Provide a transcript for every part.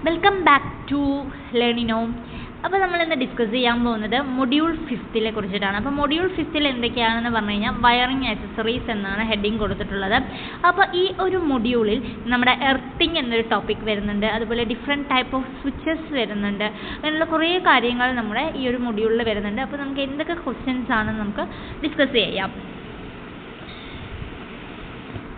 Welcome back to Learnino. അപ്പോൾ നമ്മളിന്ന് discuss ചെയ്യാൻ പോകുന്നത് മൊഡ്യൂൾ 5 കുറിച്ചിട്ടാണ്. അപ്പോൾ മൊഡ്യൂൾ 5 എന്തൊക്കെയാണെന്ന് പറഞ്ഞു കഴിഞ്ഞാൽ വയറിംഗ് ആക്സസറീസ് എന്നാണ് ഹെഡിങ് കൊടുത്തിട്ടുള്ളത്. അപ്പോൾ ഈ ഒരു മൊഡ്യൂളിൽ നമ്മുടെ എർത്തിങ് എന്നൊരു ടോപ്പിക് വരുന്നുണ്ട്, അതുപോലെ ഡിഫറെൻറ്റ് ടൈപ്പ് ഓഫ് സ്വിച്ചസ് വരുന്നുണ്ട്, അങ്ങനെയുള്ള കുറേ കാര്യങ്ങൾ നമ്മുടെ ഈ ഒരു മൊഡ്യൂളിൽ വരുന്നുണ്ട്. അപ്പോൾ നമുക്ക് എന്തൊക്കെ ക്വസ്റ്റ്യൻസ് ആണെന്ന് നമുക്ക് ഡിസ്കസ് ചെയ്യാം.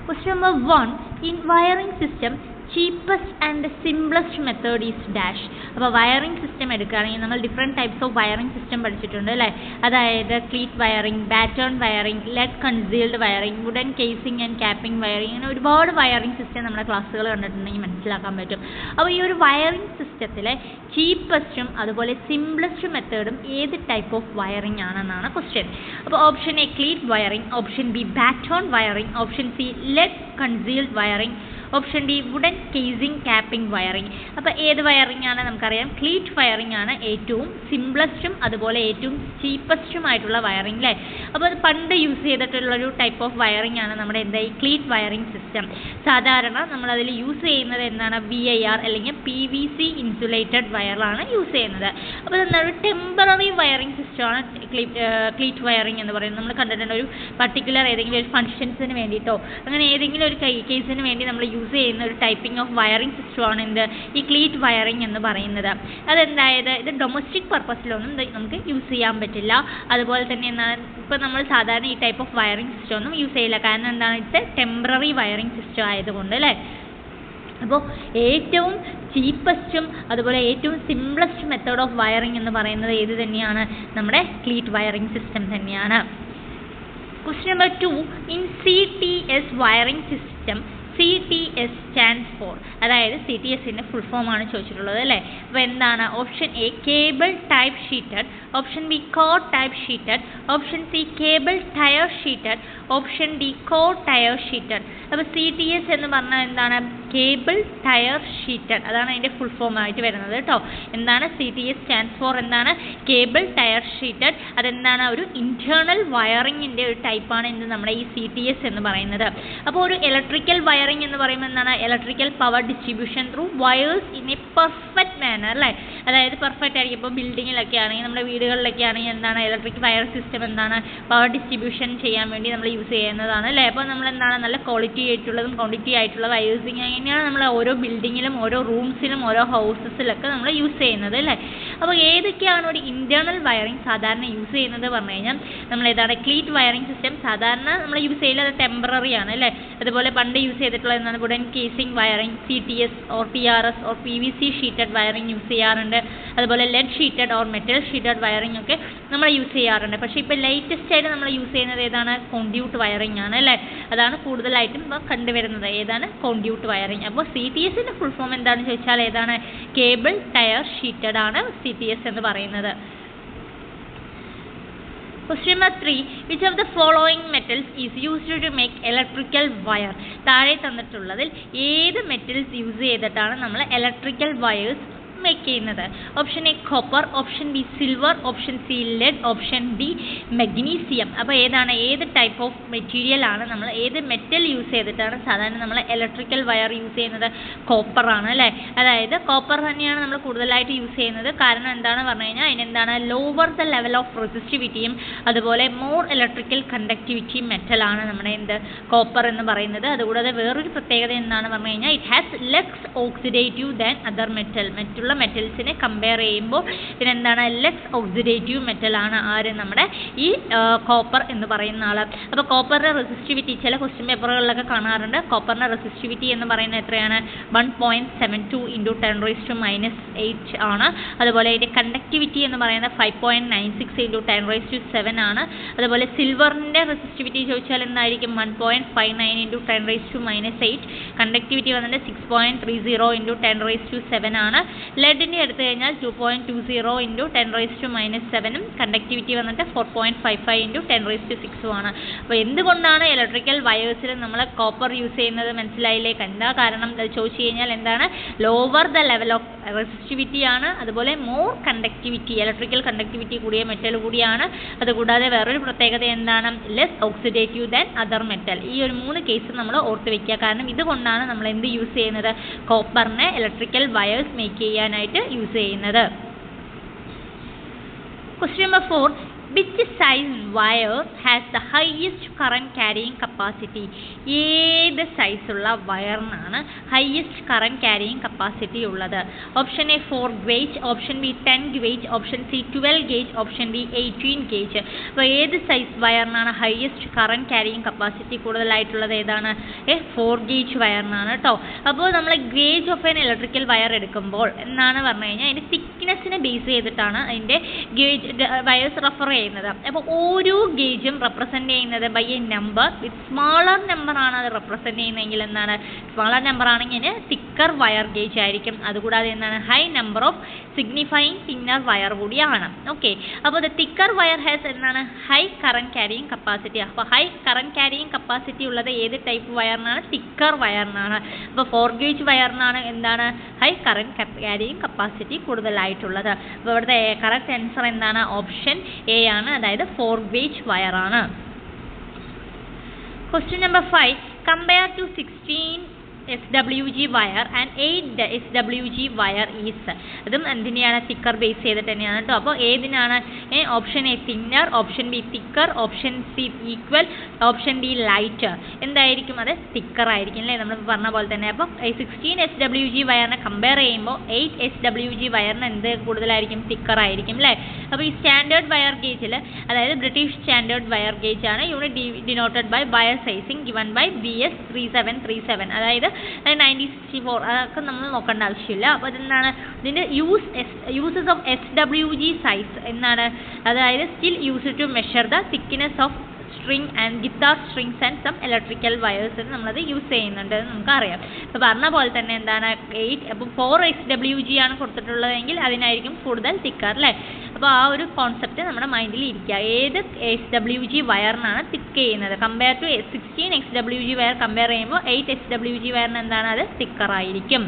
Question number 1. In wiring system, cheapest and simplest method is dash. അപ്പോൾ വയറിംഗ് സിസ്റ്റം എടുക്കുകയാണെങ്കിൽ നമ്മൾ different types of wiring system പഠിച്ചിട്ടുണ്ട് അല്ലേ. അതായത് cleat wiring, batten wiring, lead concealed wiring, wooden casing and capping wiring, അങ്ങനെ ഒരുപാട് wiring system നമ്മുടെ ക്ലാസ്സുകൾ കണ്ടിട്ടുണ്ടെങ്കിൽ മനസ്സിലാക്കാൻ പറ്റും. അപ്പോൾ ഈ ഒരു വയറിംഗ് സിസ്റ്റത്തിലെ ചീപ്പസ്റ്റും അതുപോലെ സിംപ്ലസ്റ്റ് മെത്തേഡും ഏത് ടൈപ്പ് ഓഫ് വയറിംഗ് ആണെന്നാണ് ക്വസ്റ്റ്യൻ. അപ്പോൾ option A cleat wiring, option B batten wiring, option C lead concealed wiring, option D wooden casing capping wiring. അപ്പോൾ ഏത് വയറിംഗ് ആണ് നമുക്കറിയാം, ക്ലീറ്റ് വയറിംഗ് ആണ് ഏറ്റവും സിംപ്ലസ്റ്റും അതുപോലെ ഏറ്റവും ചീപ്പസ്റ്റുമായിട്ടുള്ള വയറിംഗ് അല്ലേ. അപ്പോൾ അത് പണ്ട് യൂസ് ചെയ്തിട്ടുള്ളൊരു ടൈപ്പ് ഓഫ് വയറിംഗ് ആണ് നമ്മുടെ എന്താ ഈ ക്ലീറ്റ് വയറിംഗ് സിസ്റ്റം. സാധാരണ നമ്മളതിൽ യൂസ് ചെയ്യുന്നത് എന്താണ്, VIR അല്ലെങ്കിൽ PVC ഇൻസുലേറ്റഡ് വയറാണ് യൂസ് ചെയ്യുന്നത്. അപ്പോൾ എന്താണ് ഒരു ടെമ്പററി വയറിംഗ് സിസ്റ്റമാണ് ക്ലീറ്റ് വയറിംഗ് എന്ന് പറയുന്നത്. നമ്മൾ കണ്ടിട്ടുണ്ട് ഒരു പർട്ടിക്കുലർ ഏതെങ്കിലും ഒരു ഫങ്ഷൻസിന് വേണ്ടിയിട്ടോ അങ്ങനെ ഏതെങ്കിലും ഒരു കേസിന് വേണ്ടി നമ്മൾ യൂസ് ചെയ്യുന്ന ഒരു ടൈപ്പിംഗ് ഓഫ് വയറിംഗ് സിസ്റ്റമാണ് എന്ത് ഈ ക്ലീറ്റ് വയറിംഗ് എന്ന് പറയുന്നത്. അതെന്തായത് ഇത് ഡൊമസ്റ്റിക് പർപ്പസിലൊന്നും നമുക്ക് യൂസ് ചെയ്യാൻ പറ്റില്ല. അതുപോലെ തന്നെ എന്താണ് ഇപ്പോൾ നമ്മൾ സാധാരണ ഈ ടൈപ്പ് ഓഫ് വയറിംഗ് സിസ്റ്റം ഒന്നും യൂസ് ചെയ്യില്ല. കാരണം എന്താണ് ഇത് ടെമ്പററി വയറിംഗ് സിസ്റ്റം ആയതുകൊണ്ട് അല്ലേ. അപ്പോൾ ഏറ്റവും ചീപ്പസ്റ്റും അതുപോലെ ഏറ്റവും സിംപ്ലസ്റ്റ് മെത്തേഡ് ഓഫ് വയറിംഗ് എന്ന് പറയുന്നത് ഏത് തന്നെയാണ്, നമ്മുടെ ക്ലീറ്റ് വയറിംഗ് സിസ്റ്റം തന്നെയാണ്. Question number 2. In CTS wiring system, CTS stands for, അതായത് CTSന്റെ ഫുൾ ഫോം ആണ് ചോദിച്ചിട്ടുള്ളത് അല്ലേ. അപ്പോൾ എന്താണ്, option A cable type sheathed, option B core type sheathed, option C cable tyre sheathed, option D core tyre sheathed. അപ്പോൾ CTS എന്ന് പറഞ്ഞാൽ എന്താണ്, കേബിൾ ടയർ ഷീറ്റഡ്, അതാണ് അതിൻ്റെ ഫുൾ ഫോം ആയിട്ട് വരുന്നത് കേട്ടോ. എന്താണ് CTS സ്റ്റാൻഡ്സ് ഫോർ, എന്താണ് കേബിൾ ടയർ ഷീറ്റഡ്. അതെന്താണ് ഒരു ഇൻറ്റേർണൽ വയറിങ്ങിൻ്റെ ഒരു ടൈപ്പാണ് എന്ത് നമ്മുടെ ഈ CTS എന്ന് പറയുന്നത്. അപ്പോൾ ഒരു ഇലക്ട്രിക്കൽ വയറിംഗ് എന്ന് പറയുമ്പോൾ എന്താണ് electrical power distribution through wires in a perfect manner അല്ലേ. അതായത് പെർഫെക്റ്റ് ആയിരിക്കും. ഇപ്പോൾ ബിൽഡിങ്ങിലൊക്കെ ആണെങ്കിൽ നമ്മുടെ വീടുകളിലൊക്കെ ആണെങ്കിൽ എന്താണ് ഇലക്ട്രിക് വയർ സിസ്റ്റം എന്താണ് പവർ ഡിസ്ട്രിബ്യൂഷൻ ചെയ്യാൻ വേണ്ടി നമ്മൾ യൂസ് ചെയ്യുന്നതാണ് അല്ലേ. അപ്പോൾ നമ്മൾ എന്താണ് നല്ല ക്വാളിറ്റി ആയിട്ടുള്ളതും ക്വാണ്ടിറ്റി ആയിട്ടുള്ള വയേഴ്സിങ് അങ്ങനെയാണ് നമ്മൾ ഓരോ ബിൽഡിങ്ങിലും ഓരോ റൂംസിലും ഓരോ ഹൗസസിലൊക്കെ നമ്മൾ യൂസ് ചെയ്യുന്നത് അല്ലേ. അപ്പോൾ ഏതൊക്കെയാണ് ഒരു ഇൻറ്റേർണൽ വയറിംഗ് സാധാരണ യൂസ് ചെയ്യുന്നത് പറഞ്ഞു കഴിഞ്ഞാൽ നമ്മൾ ഏതാണ് ക്ലീറ്റ് വയറിംഗ് സിസ്റ്റം സാധാരണ നമ്മൾ യൂസ് ചെയ്യില്ല, അത് ടെമ്പററി ആണ് അല്ലേ. അതുപോലെ പണ്ട് യൂസ് ചെയ്തിട്ടുള്ള എന്താണ് wooden casing wiring, CTS or TRS or PVC sheathed wiring use ചെയ്യാറുണ്ട്. അതുപോലെ lead sheathed or metal sheathed wiring ഒക്കെ നമ്മൾ യൂസ് ചെയ്യാറുണ്ട്. പക്ഷേ ഇപ്പോൾ ലേറ്റസ്റ്റ് ആയിട്ട് നമ്മൾ യൂസ് ചെയ്യുന്നത് ഏതാണ്, കോൺഡ്യൂട്ട് വയറിംഗ് ആണ് അല്ലേ. അതാണ് കൂടുതലായിട്ടും ഇപ്പോൾ കണ്ടുവരുന്നത്, ഏതാണ് കോൺഡ്യൂട്ട് വയറിംഗ്. അപ്പോൾ CTSന്റെ ഫുൾ ഫോം എന്താണെന്ന് ചോദിച്ചാൽ ഏതാണ്, കേബിൾ ടയർ ഷീറ്റഡ് ആണ് CTS എന്ന് പറയുന്നത്. Question number 3. Which of the following metals is used to make electrical wire? താഴെ തന്നിട്ടുള്ളതിൽ ഏത് മെറ്റൽസ് യൂസ് ചെയ്തിട്ടാണ് നമ്മൾ ഇലക്ട്രിക്കൽ വയേഴ്സ് മേക്ക് ചെയ്യുന്നത്. Option A copper, option B silver, option C lead, option D magnesium. അപ്പോൾ ഏതാണ് ഏത് ടൈപ്പ് ഓഫ് മെറ്റീരിയൽ ആണ് നമ്മൾ ഏത് മെറ്റൽ യൂസ് ചെയ്തിട്ടാണ് സാധാരണ നമ്മൾ ഇലക്ട്രിക്കൽ വയർ യൂസ് ചെയ്യുന്നത്, കോപ്പർ ആണ് അല്ലേ. അതായത് കോപ്പർ തന്നെയാണ് നമ്മൾ കൂടുതലായിട്ട് യൂസ് ചെയ്യുന്നത്. കാരണം എന്താണ് പറഞ്ഞു കഴിഞ്ഞാൽ അതിനെന്താണ് ലോവർ ദ ലെവൽ ഓഫ് റെസിസ്റ്റിവിറ്റിയും അതുപോലെ മോർ ഇലക്ട്രിക്കൽ കണ്ടക്ടിവിറ്റി മെറ്റലാണ് നമ്മുടെ എന്ത് കോപ്പർ എന്ന് പറയുന്നത്. അതുകൂടാതെ വേറൊരു പ്രത്യേകത എന്താണ് പറഞ്ഞു കഴിഞ്ഞാൽ it has less oxidative than other മറ്റുള്ള മെറ്റൽസിനെ കമ്പയർ ചെയ്യുമ്പോൾ ഇതിനെന്താണ് ലെസ് ഓക്സിഡേറ്റീവ് മെറ്റലാണ് ആര് നമ്മുടെ ഈ കോപ്പർ എന്ന് പറയുന്ന ആൾ. അപ്പോൾ കോപ്പറിൻ്റെ റെസിസ്റ്റിവിറ്റി ചില ക്വസ്റ്റ്യൻ പേപ്പറുകളിലൊക്കെ കാണാറുണ്ട്. കോപ്പറിൻ്റെ റെസിസ്റ്റിവിറ്റി എന്ന് പറയുന്നത് എത്രയാണ്, 1.72 × 10⁻⁸ ആണ്. അതുപോലെ അതിൻ്റെ കണ്ടക്ടിവിറ്റി എന്ന് പറയുന്നത് 5.96 × 10⁻⁷ ആണ്. അതുപോലെ സിൽവറിൻ്റെ റെസിസ്റ്റിവിറ്റി ചോദിച്ചാൽ എന്തായിരിക്കും, 1.59 × 10⁻⁸. കണ്ടക്ടിവിറ്റി വന്നിട്ട് 6.30 × 10⁻⁷ ആണ്. ലെഡിൻ്റെ എടുത്തു കഴിഞ്ഞാൽ 2.20 ഇൻറ്റു 10⁻⁻7 കണ്ടക്ടിവിറ്റി വന്നിട്ട് 4.55 ഇൻറ്റു 10⁻6 ആണ്. അപ്പോൾ എന്തുകൊണ്ടാണ് ഇലക്ട്രിക്കൽ വയേഴ്സിൽ നമ്മൾ കോപ്പർ യൂസ് ചെയ്യുന്നത് മനസ്സിലായില്ലേ? എന്താ കാരണം ചോദിച്ചു കഴിഞ്ഞാൽ എന്താണ്, lower the level of resistivity ആണ്, അതുപോലെ മോർ കണ്ടക്ടിവിറ്റി, ഇലക്ട്രിക്കൽ കണ്ടക്ടിവിറ്റി കൂടിയ മെറ്റൽ കൂടിയാണ്. അതുകൂടാതെ വേറൊരു പ്രത്യേകത എന്താണ്, less oxidative than other metal. ഈ ഒരു 3 കേസ് നമ്മൾ ഓർത്ത് വെക്കുക. കാരണം ഇതുകൊണ്ടാണ് നമ്മൾ എന്ത് യൂസ് ചെയ്യുന്നത്, കോപ്പറിനെ ഇലക്ട്രിക്കൽ വയേഴ്സ് മേക്ക് ചെയ്യാനായിട്ട് യൂസ് ചെയ്യുന്നത്. Question number 4. Which size wire has the highest current carrying capacity? ഏത് സൈസുള്ള വയറിനാണ് ഹയസ്റ്റ് കറന്റ് ക്യാരിയിങ് കപ്പാസിറ്റി ഉള്ളത്? Option A 4 gauge, option B 10 gauge, option C 12 gauge, option D 18 gauge. അപ്പോൾ ഏത് size വയറിനാണ് highest current carrying capacity കൂടുതലായിട്ടുള്ളത്? ഏതാണ്? 4 gauge വയറിനാണ് കേട്ടോ. അപ്പോൾ നമ്മൾ gauge of an electrical wire എടുക്കുമ്പോൾ എന്നാണ് പറഞ്ഞു കഴിഞ്ഞാൽ അതിൻ്റെ തിക്നെസ്സിനെ ബേസ് ചെയ്തിട്ടാണ് അതിൻ്റെ ഗേജ് വയേഴ്സ് റെഫർ ചെയ്യുന്നത്. അപ്പോൾ ഓരോ ഗേജും റെപ്രസെൻറ്റ് ചെയ്യുന്നത് by a number with smaller number ആണ് അത് റെപ്രസെൻറ്റ് ചെയ്യുന്നതെങ്കിൽ എന്താണ്, സ്മാളർ നമ്പർ ആണെങ്കിൽ തിക്കർ വയർ ഗേജ് ആയിരിക്കും. അതുകൂടാതെ എന്താണ്, high number of signifying thinner wire കൂടിയാണ്. ഓക്കെ, അപ്പോൾ ദ തിക്കർ വയർ ഹാസ് എന്താണ്, ഹൈ കറന്റ് ക്യാരിയിങ് കപ്പാസിറ്റി. അപ്പോൾ ഹൈ കറന്റ് ക്യാരിയിങ് കപ്പാസിറ്റി ഉള്ളത് ഏത് ടൈപ്പ് വയറിനാണ്? തിക്കർ വയറിനാണ്. അപ്പോൾ 4 ഗേജ് വയറിനാണ് എന്താണ്, ഹൈ കറന്റ് ക്യാരിയിങ് കപ്പാസിറ്റി കൂടുതലായിട്ടുള്ളത്. അപ്പോൾ ഇവിടുത്തെ കറക്റ്റ് ആൻസർ എന്താണ്, ഓപ്ഷൻ എ ആണ്, അതായത് 4 gauge വയറാണ്. Question number 5. Compare to 16 SWG wire and 8 SWG wire is. അതും എന്തിനെയാണ്, തിക്കർ ബേസ് ചെയ്തിട്ട് തന്നെയാണ് കേട്ടോ. അപ്പോൾ ഏതിനാണ്, option A thinner, option B thicker, option C equal, option D lighter. എന്തായിരിക്കും അത്? തിക്കർ ആയിരിക്കും അല്ലേ, നമ്മൾ പറഞ്ഞ പോലെ തന്നെ. അപ്പം 16 SWG വയറിനെ കമ്പയർ ചെയ്യുമ്പോൾ 8 SWG വയറിന് എന്ത് കൂടുതലായിരിക്കും, തിക്കർ ആയിരിക്കും അല്ലേ. അപ്പോൾ ഈ സ്റ്റാൻഡേർഡ് വയർ ഗേജിൽ, അതായത് ബ്രിട്ടീഷ് സ്റ്റാൻഡേർഡ് വയർ ഗേജ് ആണ്, unit denoted by wire sizing given by BS 3737, അതായത് 1964. അതൊക്കെ നമ്മൾ നോക്കേണ്ട ആവശ്യമില്ല. അപ്പോൾ അതെന്താണ്, ഇതിൻ്റെ യൂസസ് ഓഫ് SWG സൈസ് എന്നാണ്, അതായത് still use to measure the thickness of string and guitar strings and some electrical wires നമ്മളത് യൂസ് ചെയ്യുന്നുണ്ട് എന്ന് നമുക്കറിയാം. അപ്പോൾ പറഞ്ഞ പോലെ തന്നെ എന്താണ്, 8 അപ്പോൾ 4 SWG ആണ് കൊടുത്തിട്ടുള്ളതെങ്കിൽ അതിനായിരിക്കും കൂടുതൽ തിക്കർ അല്ലേ. അപ്പോൾ ആ ഒരു കോൺസെപ്റ്റ് നമ്മുടെ മൈൻഡിൽ ഇരിക്കുക. ഏത് SWG വയറിനാണ് തിക്ക് ചെയ്യുന്നത്, compare to 16 SWG wire compare ചെയ്യുമ്പോൾ 8 SWG വയറിന് എന്താണ്, അത് തിക്കർ ആയിരിക്കും.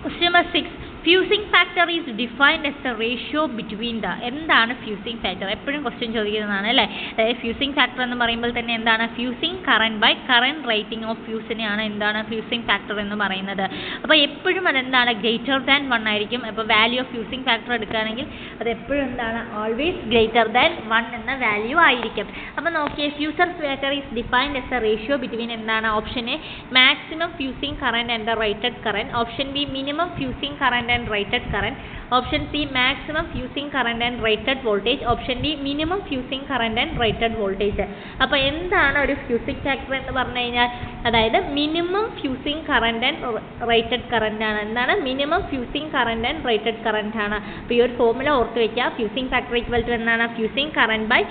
Question number 6. Fusing factor is defined as the ratio between the. എന്താണ് ഫ്യൂസിങ് ഫാക്ടർ? എപ്പോഴും ക്വസ്റ്റ്യൻ ചോദിക്കുന്നതാണ് അല്ലേ. അതായത് ഫ്യൂസിങ് ഫാക്ടർ എന്ന് പറയുമ്പോൾ തന്നെ എന്താണ്, fusing current by current rating of ഫ്യൂസിനെയാണ് എന്താണ് ഫ്യൂസിങ് ഫാക്ടർ എന്ന് പറയുന്നത്. അപ്പോൾ എപ്പോഴും അതെന്താണ്, ഗ്രേറ്റർ ദാൻ 1 ആയിരിക്കും. അപ്പോൾ വാല്യൂ ഓഫ് ഫ്യൂസിങ് ഫാക്ടർ എടുക്കുകയാണെങ്കിൽ അത് എപ്പോഴും എന്താണ്, ഓൾവേസ് ഗ്രേറ്റർ ദാൻ 1 എന്ന വാല്യൂ ആയിരിക്കും. അപ്പോൾ നോക്കിയേ, fuser factor is defined as a ratio between എന്താണ്, option A maximum fusing current and the rated current, option B minimum fusing current and rated current, option C maximum fusing current and rated voltage, option D minimum fusing current and rated voltage. അപ്പോൾ എന്താണ് ഒരു fusing factor എന്ന് പറഞ്ഞു കഴിഞ്ഞാൽ, അതായത് minimum fusing current and rated current ആണ്. എന്താണ്, minimum fusing current and rated current ആണ്. അപ്പോൾ ഈ ഒരു ഫോർമുല ഓർത്ത് വയ്ക്കുക. ഫ്യൂസിങ് ഫാക്ടർ ഈക്വൽ ടു എന്താണ്, fusing current by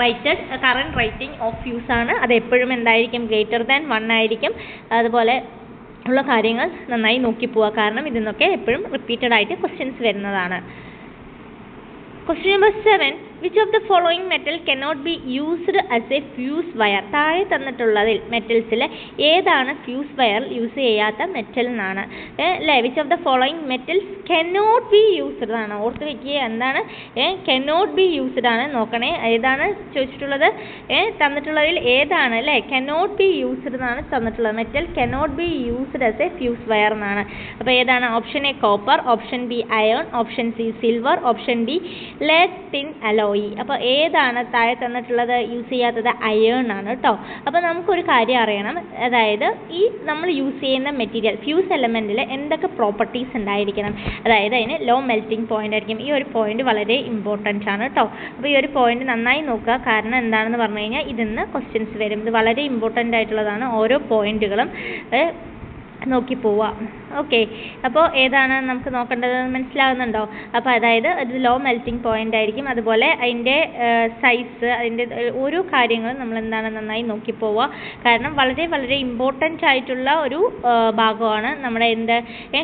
rated current rating of fuse ആണ്. അത് എപ്പോഴും എന്തായിരിക്കും, ഗ്രേറ്റർ ദാൻ 1 ആയിരിക്കും. അതുപോലെ ഉള്ള കാര്യങ്ങൾ നന്നായി നോക്കി പോവുക, കാരണം ഇതിന്നൊക്കെ എപ്പോഴും റിപ്പീറ്റഡ് ആയിട്ട് ക്വസ്റ്റ്യൻസ് വരുന്നതാണ്. Question number 7. Which of the following metal cannot be used as a fuse wire? താഴെ തന്നിട്ടുള്ളതിൽ മെറ്റൽസിൽ ഏതാണ് ഫ്യൂസ് വയർ യൂസ് ചെയ്യാത്ത മെറ്റൽ എന്നാണ് അല്ലേ. Which of the following metals cannot be used ആണ്. ഓർത്ത് വെക്കുക, എന്താണ് cannot be used ആണ്. നോക്കണേ, ഏതാണ് ചോദിച്ചിട്ടുള്ളത്, തന്നിട്ടുള്ളതിൽ ഏതാണ് അല്ലേ, cannot be used എന്നാണ് തന്നിട്ടുള്ളത്. Metal cannot be used as a fuse wire എന്നാണ്. അപ്പോൾ ഏതാണ്, option A copper, option B iron, option C silver, option D lead tin alloy. അപ്പോൾ ഏതാണ് താഴെ തന്നിട്ടുള്ളത് യൂസ് ചെയ്യാത്തത്, അയേൺ ആണ് കേട്ടോ. അപ്പോൾ നമുക്കൊരു കാര്യം അറിയണം, അതായത് ഈ നമ്മൾ യൂസ് ചെയ്യുന്ന മെറ്റീരിയൽ ഫ്യൂസ് എലമെൻറ്റിൽ എന്തൊക്കെ പ്രോപ്പർട്ടീസ് ഉണ്ടായിരിക്കണം. അതായത് അതിന് ലോ മെൽറ്റിംഗ് പോയിന്റ് ആയിരിക്കും. ഈ ഒരു പോയിന്റ് വളരെ ഇമ്പോർട്ടൻ്റ് ആണ് കേട്ടോ. അപ്പോൾ ഈ ഒരു പോയിന്റ് നന്നായി നോക്കുക, കാരണം എന്താണെന്ന് പറഞ്ഞു കഴിഞ്ഞാൽ ഇതിന്ന് ക്വസ്റ്റ്യൻസ് വരും. ഇത് വളരെ ഇമ്പോർട്ടൻ്റ് ആയിട്ടുള്ളതാണ് ഓരോ പോയിന്റുകളും. നോക്കി പോവാം. ഓക്കെ, അപ്പോൾ ഏതാണ് നമുക്ക് നോക്കേണ്ടത് മനസ്സിലാകുന്നുണ്ടോ? അപ്പോൾ അതായത് അത് ലോ മെൽറ്റിംഗ് പോയിന്റ് ആയിരിക്കും. അതുപോലെ അതിൻ്റെ സൈസ്, അതിൻ്റെ ഓരോ കാര്യങ്ങളും നമ്മൾ എന്താണ് നന്നായി നോക്കി പോവുക. കാരണം വളരെ വളരെ ഇമ്പോർട്ടൻ്റ് ആയിട്ടുള്ള ഒരു ഭാഗമാണ് നമ്മുടെ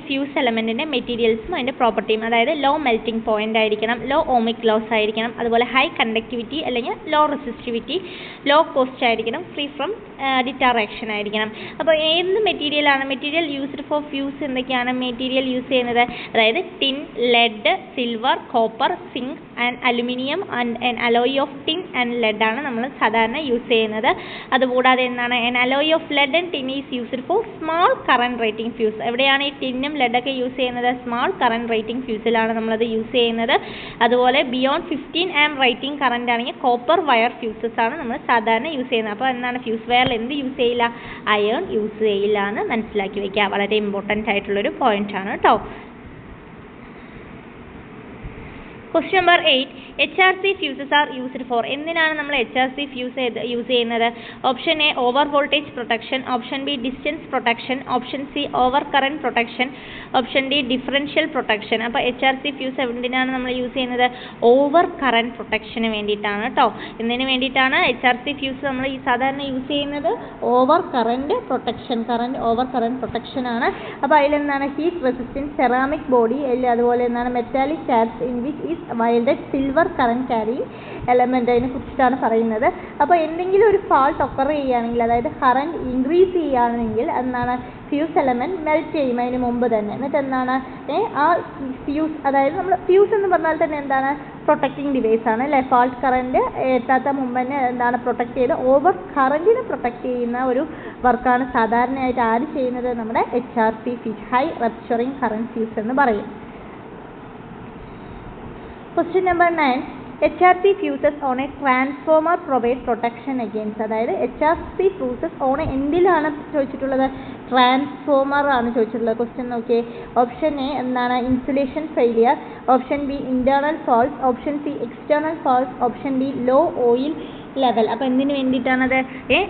ഫ്യൂസ് എലമെൻറ്റിൻ്റെ മെറ്റീരിയൽസും അതിൻ്റെ പ്രോപ്പർട്ടിയും. അതായത് ലോ മെൽറ്റിംഗ് പോയിന്റ് ആയിരിക്കണം, ലോ ഓമിക് ലോസ് ആയിരിക്കണം, അതുപോലെ ഹൈ കണ്ടക്ടിവിറ്റി അല്ലെങ്കിൽ ലോ റെസിസ്റ്റിവിറ്റി, ലോ കോസ്റ്റ് ആയിരിക്കണം, ഫ്രീ ഫ്രം ഡിറ്ററാക്ഷൻ ആയിരിക്കണം. അപ്പോൾ ഏത് മെറ്റീരിയലാണ് മെറ്റീരിയൽ യൂസ്ഡ് ഫോർ ഫ്യൂസ് എന്തൊക്കെയാണ് മെറ്റീരിയൽ യൂസ് ചെയ്യുന്നത്? അതായത് tin, lead, silver, copper, zinc and aluminium and alloy of tin and lead ആണ് നമ്മൾ സാധാരണ യൂസ് ചെയ്യുന്നത്. അതുകൂടാതെ എന്താണ് alloy of lead and tin is used for small current rating fuse. എവിടെയാണ് ഈ ടിന്നും ലെഡൊക്കെ യൂസ് ചെയ്യുന്നത്? സ്മാൾ കറണ്ട് റേറ്റിംഗ് ഫ്യൂസിലാണ് നമ്മളത് യൂസ് ചെയ്യുന്നത്. അതുപോലെ ബിയോണ്ട് 15 ആം റേറ്റിംഗ് കറണ്ട് ആണെങ്കിൽ കോപ്പർ വയർ ഫ്യൂസസ് ആണ് നമ്മൾ സാധാരണ യൂസ് ചെയ്യുന്നത്. അപ്പോൾ എന്താണ് ഫ്യൂസ് വയറിൽ എന്ത് യൂസ് ചെയ്യില്ല? അയൺ യൂസ് ചെയ്യില്ല എന്ന് മനസ്സിലാക്കി വെക്കുക. വളരെ ഇമ്പോർട്ടൻ്റ് ആയിട്ടുള്ളൊരു പോയിന്റ് ആണ് കേട്ടോ. Question number 8. HRC fuses are used for. എന്തിനാണ് നമ്മൾ HRC ഫ്യൂസ് യൂസ് ചെയ്യുന്നത്? Option A over voltage protection, option B distance protection, option C over current protection, option D differential protection. അപ്പോൾ HRC ഫ്യൂസ് എന്തിനാണ് നമ്മൾ use ചെയ്യുന്നത്? Over current പ്രൊട്ടക്ഷന് വേണ്ടിയിട്ടാണ് കേട്ടോ. എന്തിനു വേണ്ടിയിട്ടാണ് HRC ഫ്യൂസ് നമ്മൾ ഈ സാധാരണ യൂസ് ചെയ്യുന്നത്? Over current protection, over current protection ആണ്. അപ്പോൾ അതിലെന്താണ് ഹീറ്റ് റെസിസ്റ്റൻസ് സെറാമിക് ബോഡി, അതുപോലെ എന്താണ് metallic tabs in which is welded silver current carrying element, അതിനെ കുറിച്ചിട്ടാണ് പറയുന്നത്. അപ്പോൾ എന്തെങ്കിലും ഒരു ഫാൾട്ട് ഒക്കർ ചെയ്യുകയാണെങ്കിൽ, അതായത് കറന്റ് ഇൻക്രീസ് ചെയ്യുകയാണെങ്കിൽ എന്താണ് ഫ്യൂസ് എലമെൻറ്റ് മെൽറ്റ് ചെയ്യും അതിന് മുമ്പ് തന്നെ. എന്നിട്ട് എന്താണ് ആ ഫ്യൂസ്, അതായത് നമ്മൾ ഫ്യൂസ് എന്ന് പറഞ്ഞാൽ തന്നെ എന്താണ് പ്രൊട്ടക്റ്റിംഗ് ഡിവൈസ് ആണ് അല്ലേ? ഫാൾട്ട് കറന്റ് എത്താത്ത മുമ്പ് തന്നെ എന്താണ് പ്രൊട്ടക്ട് ചെയ്ത് ഓവർ കറന്റിനെ പ്രൊട്ടക്ട് ചെയ്യുന്ന ഒരു വർക്കാണ് സാധാരണയായിട്ട് ആര് ചെയ്യുന്നത്? നമ്മുടെ HRC fuse, high rupturing current fuse എന്ന് പറയും. Question number 9. HRC fuses on a transformer provide protection against. അതായത് HRC fuses on എന്തിലാണ് ചോദിച്ചിട്ടുള്ളത്? ട്രാൻസ്ഫോമർ ആണ് ചോദിച്ചിട്ടുള്ളത്. ക്വസ്റ്റ്യൻ നോക്കിയേ. ഓപ്ഷൻ എ എന്താണ് insulation failure, option B internal fault, option C external fault, option D low oil level. അപ്പോൾ എന്തിനു വേണ്ടിയിട്ടാണത്?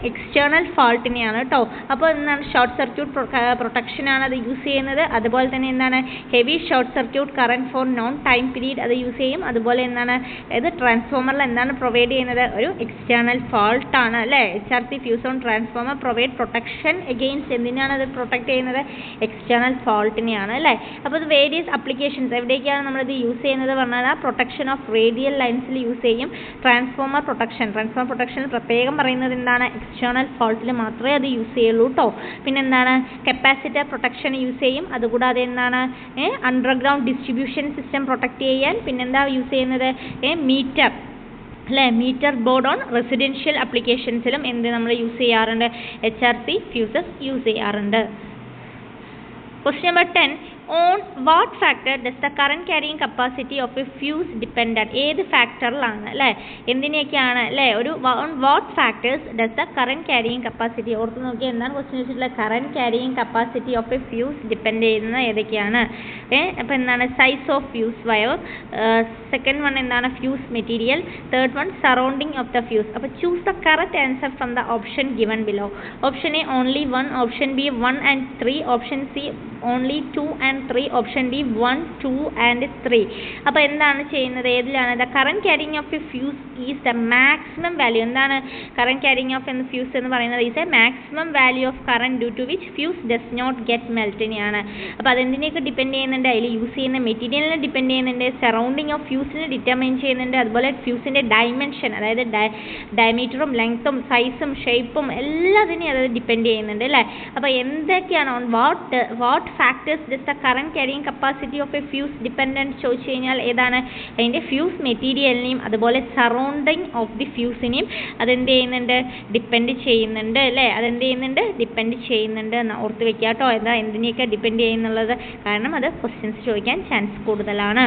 External ഫാൾട്ടിനെയാണ് കേട്ടോ. അപ്പോൾ എന്താണ് ഷോർട്ട് സർക്യൂട്ട് പ്രൊട്ടക്ഷനാണ് അത് യൂസ് ചെയ്യുന്നത്. അതുപോലെ തന്നെ എന്താണ് heavy short circuit current four non time period അത് യൂസ് ചെയ്യും. അതുപോലെ എന്താണ് ഇത് ട്രാൻസ്ഫോമറിൽ എന്താണ് പ്രൊവൈഡ് ചെയ്യുന്നത്? ഒരു എക്സ്റ്റേണൽ ഫാൾട്ടാണ് അല്ലേ? HRC fuse on transformer provide protection against എന്തിനാണ് അത് പ്രൊട്ടക്ട് ചെയ്യുന്നത്? എക്സ്റ്റേണൽ ഫാൾട്ടിനെയാണ് അല്ലേ? അപ്പോൾ ഇത് വേരിയസ് അപ്ലിക്കേഷൻസ് എവിടേക്കാണ് നമ്മളിത് യൂസ് ചെയ്യുന്നത് പറഞ്ഞാൽ പ്രൊട്ടക്ഷൻ ഓഫ് റേഡിയൽ ലൈൻസിൽ യൂസ് ചെയ്യും. ട്രാൻസ്ഫോമർ പ്രൊട്ടക്ഷനിൽ പ്രത്യേകം പറയുന്നത് എന്താണ്? എക്സ്റ്റേണൽ ഫാൾട്ടിൽ മാത്രമേ അത് യൂസ് ചെയ്യുള്ളൂ കേട്ടോ. പിന്നെന്താണ് കപ്പാസിറ്റർ പ്രൊട്ടക്ഷൻ യൂസ് ചെയ്യും. അതുകൂടാതെ എന്താണ് അണ്ടർഗ്രൗണ്ട് ഡിസ്ട്രിബ്യൂഷൻ സിസ്റ്റം പ്രൊട്ടക്ട് ചെയ്യാൻ പിന്നെന്താ യൂസ് ചെയ്യുന്നത്? മീറ്റർ അല്ലേ? മീറ്റർ ബോർഡ് ഓൺ റെസിഡൻഷ്യൽ അപ്ലിക്കേഷൻസിലും എന്ത് നമ്മൾ യൂസ് ചെയ്യാറുണ്ട്? HRC ഫ്യൂസസ് യൂസ് ചെയ്യാറുണ്ട്. Question number 10. On what factor does the current carrying capacity of a fuse depend on? ഏത് ഫാക്ടറിലാണ് അല്ലേ? എന്തിനെയൊക്കെയാണ് അല്ലേ? on what factors does the current carrying capacity, ഓർത്ത് നോക്കിയാൽ എന്താണ് ക്വസ്റ്റ്യൻ വെച്ചിട്ടുള്ളത്? Current carrying capacity of a fuse depend ചെയ്യുന്നത് ഏതൊക്കെയാണ്? അപ്പോൾ എന്താണ് size of fuse wire, second one എന്താണ് fuse material, third one surrounding of the fuse. അപ്പോൾ choose the correct answer from the option given below. Option A only 1, option B 1 and 3, option C only 2 and 3, option D 1, 2 and 3. അപ്പോൾ എന്താണ് ചെയ്യുന്നത്? ഏതിലാണ്? The current carrying of a fuse is the maximum value. എന്താണ് current carrying of എന്ന fuse എന്ന് പറയുന്നത്? Is a maximum value of current due to which fuse does not get മെൽറ്റിനെയാണ്. അപ്പോൾ അതെന്തിനെയൊക്കെ ഡിപ്പെൻഡ് ചെയ്യുന്നുണ്ട്? അതിൽ യൂസ് ചെയ്യുന്ന മെറ്റീരിയലിനെ ഡിപ്പെൻഡ് ചെയ്യുന്നുണ്ട്, സറൗണ്ടിങ് ഓഫ് ഫ്യൂസിനെ ഡിറ്റർമൈൻ ചെയ്യുന്നുണ്ട്, അതുപോലെ ഫ്യൂസിൻ്റെ ഡയമെൻഷൻ അതായത് ഡയമീറ്ററും ലെങ്ത്തും സൈസും ഷേപ്പും എല്ലാത്തിനെയും അത് ഡിപ്പെൻഡ് ചെയ്യുന്നുണ്ട് അല്ലേ? അപ്പോൾ എന്തൊക്കെയാണ് on what factors does the current carrying capacity of a fuse dependent ചോദിച്ചു കഴിഞ്ഞാൽ ഏതാണ്? അതിൻ്റെ ഫ്യൂസ് മെറ്റീരിയലിനെയും അതുപോലെ സറൗണ്ടിങ് ഓഫ് ദി ഫ്യൂസിനെയും അതെന്ത് ചെയ്യുന്നുണ്ട്? ഡിപ്പെൻഡ് ചെയ്യുന്നുണ്ട് അല്ലേ? അതെന്ത് ചെയ്യുന്നുണ്ട്? ഡിപ്പെൻഡ് ചെയ്യുന്നുണ്ട് എന്ന് ഓർത്ത് വെക്കുക കേട്ടോ. എന്തിനെയൊക്കെ ഡിപ്പെൻഡ് ചെയ്യുന്നുള്ളത്? കാരണം അത് ക്വസ്റ്റ്യൻസ് ചോദിക്കാൻ ചാൻസ് കൂടുതലാണ്.